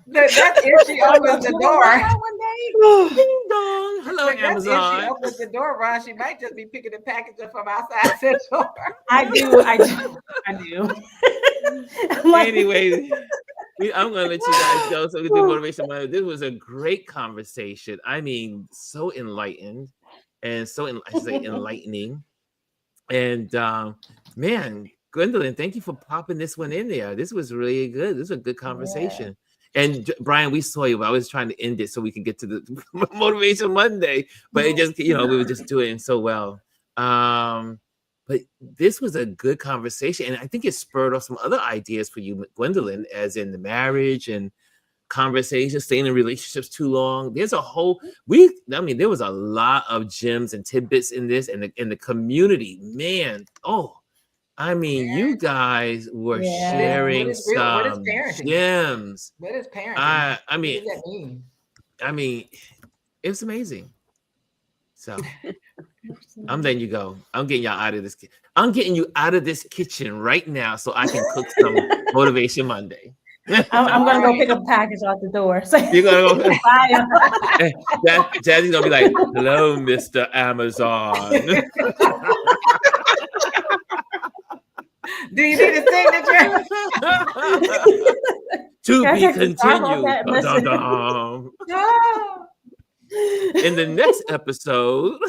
That's if she opens the door. One day. Ding dong. Hello, Amazon. If she opens the door, Ron, she might just be picking the package up from outside the door. I do. Anyway, I'm going to let you guys go so we can do Motivation Monday. This was a great conversation. I mean, so enlightened and so enlightening. And man, Gwendolyn, thank you for popping this one in there. This was really good. This was a good conversation. Yeah. And Brian, we saw you. I was trying to end it so we can get to the Motivation Monday, but it just, we were just doing so well. But this was a good conversation. And I think it spurred off some other ideas for you, Gwendolyn, as in the marriage and conversation, staying in relationships too long. There's there was a lot of gems and tidbits in this, and in the community, man. You guys were sharing some gems. What is parenting? I mean, what does that mean? I mean, it's amazing. So I'm letting you go. I'm getting y'all out of this. I'm getting you out of this kitchen right now so I can cook some Motivation Monday. I'm gonna go pick up a package off the door. You're gonna go. Jazzy's gonna be like, "Hello, Mr. Amazon." Do you need a signature? To be continued. In the next episode,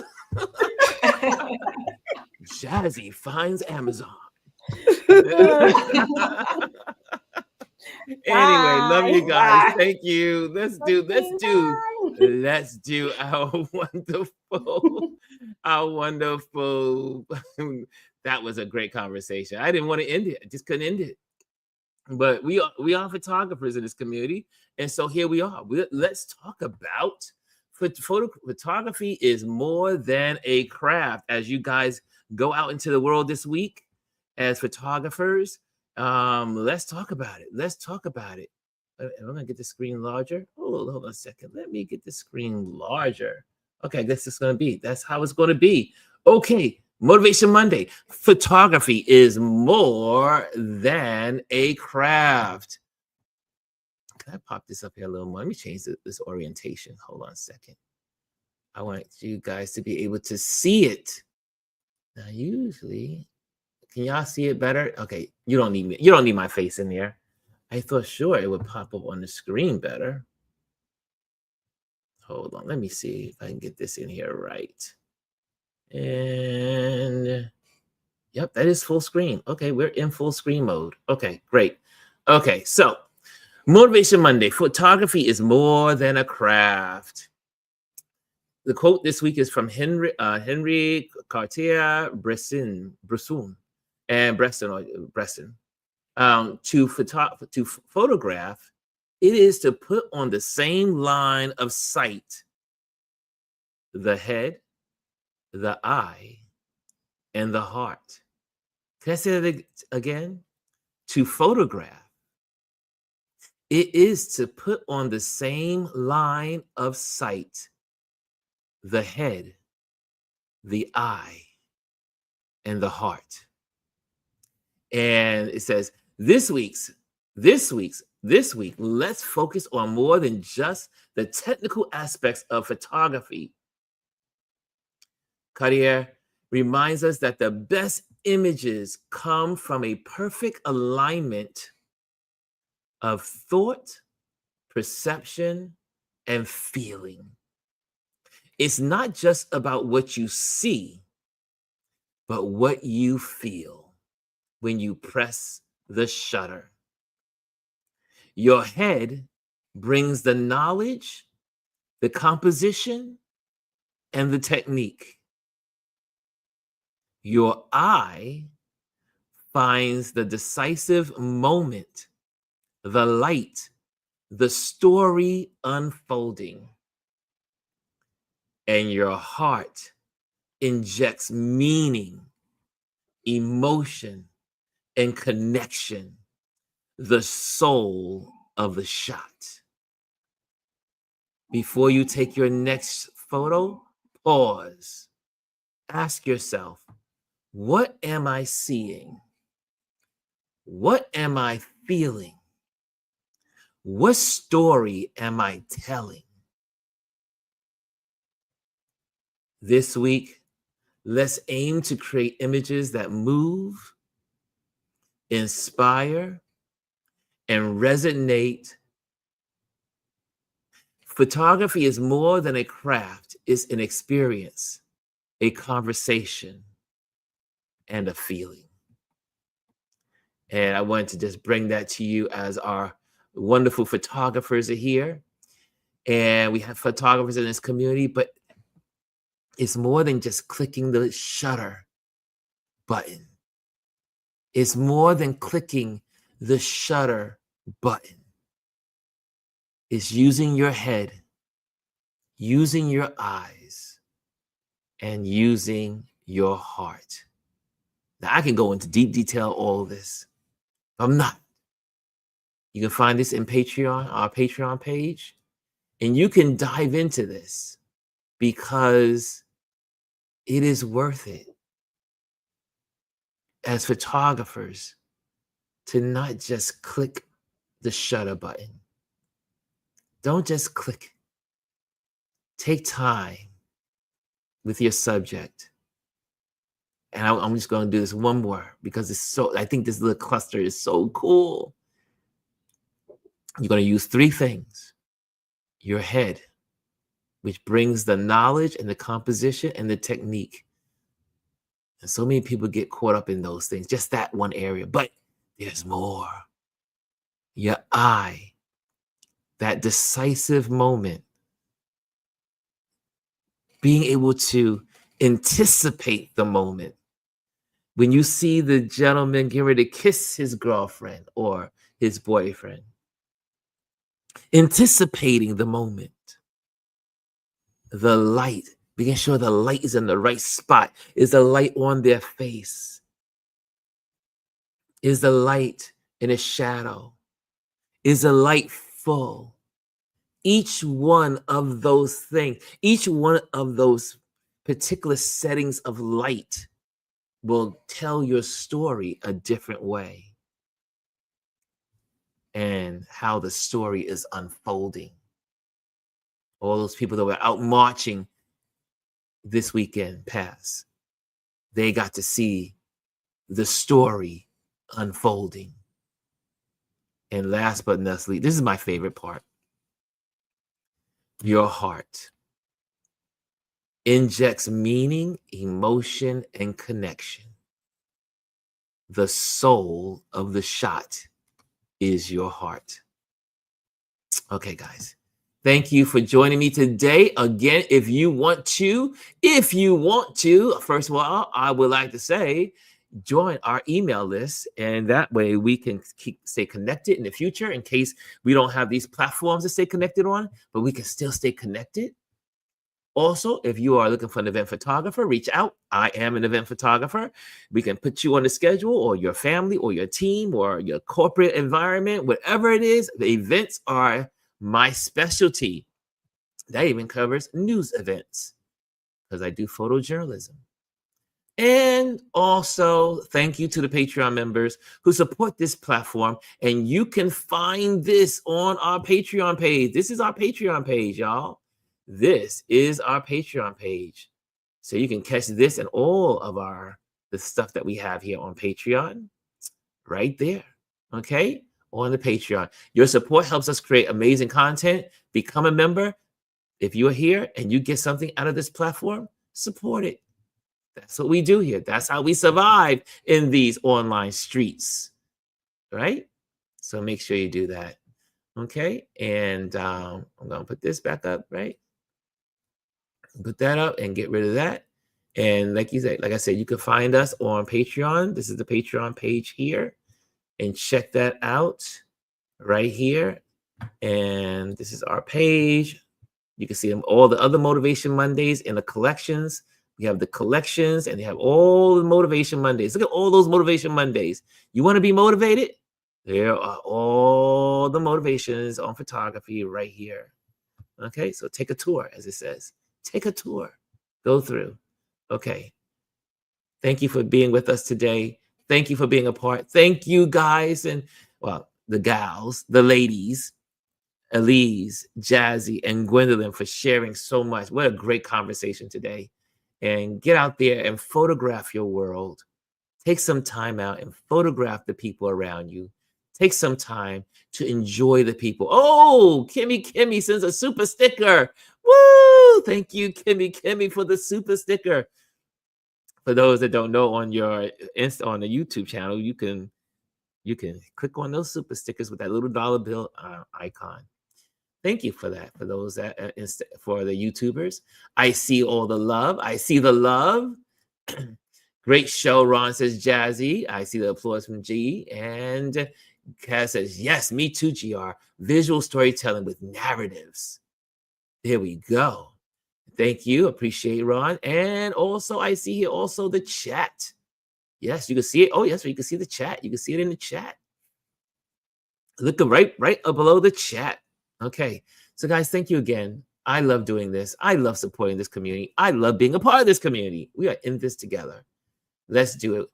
Jazzy finds Amazon. Anyway, love you guys. Bye. Thank you. Let's do our wonderful. That was a great conversation. I didn't want to end it. I just couldn't end it. But we are photographers in this community, and so here we are. Let's talk about photography is more than a craft. As you guys go out into the world this week as photographers, let's talk about it. Let's talk about it. I'm gonna get the screen larger. Hold on a second. Let me get the screen larger. Okay, that's how it's gonna be. Okay, Motivation Monday. Photography is more than a craft. Can I pop this up here a little more? Let me change this orientation. Hold on a second. I want you guys to be able to see it. Now, usually, can y'all see it better? Okay, you don't need me. You don't need my face in there. I thought sure it would pop up on the screen better. Hold on, let me see if I can get this in here right. And yep, that is full screen. Okay, we're in full screen mode. Okay, great. Okay, so Motivation Monday. Photography is more than a craft. The quote this week is from Henri Cartier-Bresson. To photograph, it is to put on the same line of sight the head, the eye, and the heart. Can I say that again? To photograph, it is to put on the same line of sight the head, the eye, and the heart. And it says, this week, let's focus on more than just the technical aspects of photography. Cartier reminds us that the best images come from a perfect alignment of thought, perception, and feeling. It's not just about what you see, but what you feel when you press the shutter. Your head brings the knowledge, the composition, and the technique. Your eye finds the decisive moment, the light, the story unfolding. And your heart injects meaning, emotion, and connection, the soul of the shot. Before you take your next photo, pause. Ask yourself, what am I seeing? What am I feeling? What story am I telling? This week, let's aim to create images that move, inspire, and resonate. Photography is more than a craft. It's an experience, a conversation, and a feeling. And I wanted to just bring that to you as our wonderful photographers are here. And we have photographers in this community, but it's more than just clicking the shutter button. It's more than clicking the shutter button. It's using your head, using your eyes, and using your heart. Now, I can go into deep detail all of this. I'm not. You can find this in Patreon, our Patreon page, and you can dive into this because it is worth it as photographers to not just click the shutter button. Don't just click. Take time with your subject. And I'm just going to do this one more because I think this little cluster is so cool. You're going to use three things. Your head, which brings the knowledge and the composition and the technique. And so many people get caught up in those things, just that one area, but there's more. Your eye, that decisive moment, being able to anticipate the moment. When you see the gentleman getting ready to kiss his girlfriend or his boyfriend, anticipating the moment, the light, making sure the light is in the right spot. Is the light on their face? Is the light in a shadow? Is the light full? Each one of those things, each one of those particular settings of light will tell your story a different way, and how the story is unfolding. All those people that were out marching this weekend past, they got to see the story unfolding. And last but not least, this is my favorite part. Your heart injects meaning, emotion, and connection. The soul of the shot is your heart. Okay, guys. Thank you for joining me today. Again, if you want to, first of all, I would like to say, join our email list, and that way we can stay connected in the future in case we don't have these platforms to stay connected on, but we can still stay connected. Also, if you are looking for an event photographer, reach out. I am an event photographer. We can put you on the schedule, or your family or your team or your corporate environment, whatever it is. The events are my specialty. That even covers news events because I do photojournalism. And also, thank you to the Patreon members who support this platform. And you can find this on our Patreon page. This is our Patreon page, y'all. This is our Patreon page. So you can catch this and all of the stuff that we have here on Patreon right there. Okay? On the Patreon. Your support helps us create amazing content. Become a member. If you're here and you get something out of this platform, support it. That's what we do here. That's how we survive in these online streets, right? So make sure you do that, okay? And I'm going to put this back up, right? Put that up and get rid of that. And like I said, you can find us on Patreon. This is the Patreon page here. And check that out right here. And this is our page. You can see them, all the other Motivation Mondays in the collections. We have the collections, and they have all the Motivation Mondays. Look at all those Motivation Mondays. You want to be motivated? There are all the motivations on photography right here. Okay, so take a tour, as it says. Take a tour. Go through. Okay. Thank you for being with us today. Thank you for being a part. Thank you, guys, and, well, the gals, the ladies, Alieze, Jazzy, and Gwendolyn, for sharing so much. What a great conversation today. And get out there and photograph your world. Take some time out and photograph the people around you. Take some time to enjoy the people. Oh, Kimmy sends a super sticker. Woo! Thank you, Kimmy, for the super sticker. For those that don't know, on your on the YouTube channel, you can click on those super stickers with that little dollar bill icon. Thank you for that. For those that for the YouTubers, I see all the love. I see the love. Great show, Ron says. Jazzy, I see the applause from G. And Kaz says, yes, me too, GR. Visual storytelling with narratives. There we go. Thank you. Appreciate it, Ron. And also, I see here also the chat. Yes, you can see it. Oh, yes, you can see the chat. You can see it in the chat. Look right up below the chat. Okay. So, guys, thank you again. I love doing this. I love supporting this community. I love being a part of this community. We are in this together. Let's do it.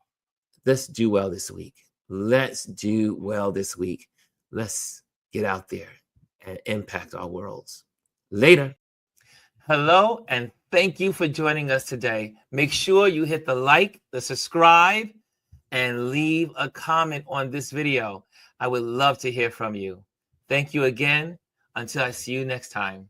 Let's do well this week. Let's do well this week. Let's get out there and impact our worlds. Later. Hello, and thank you for joining us today. Make sure you hit the like, the subscribe, and leave a comment on this video. I would love to hear from you. Thank you again. Until I see you next time.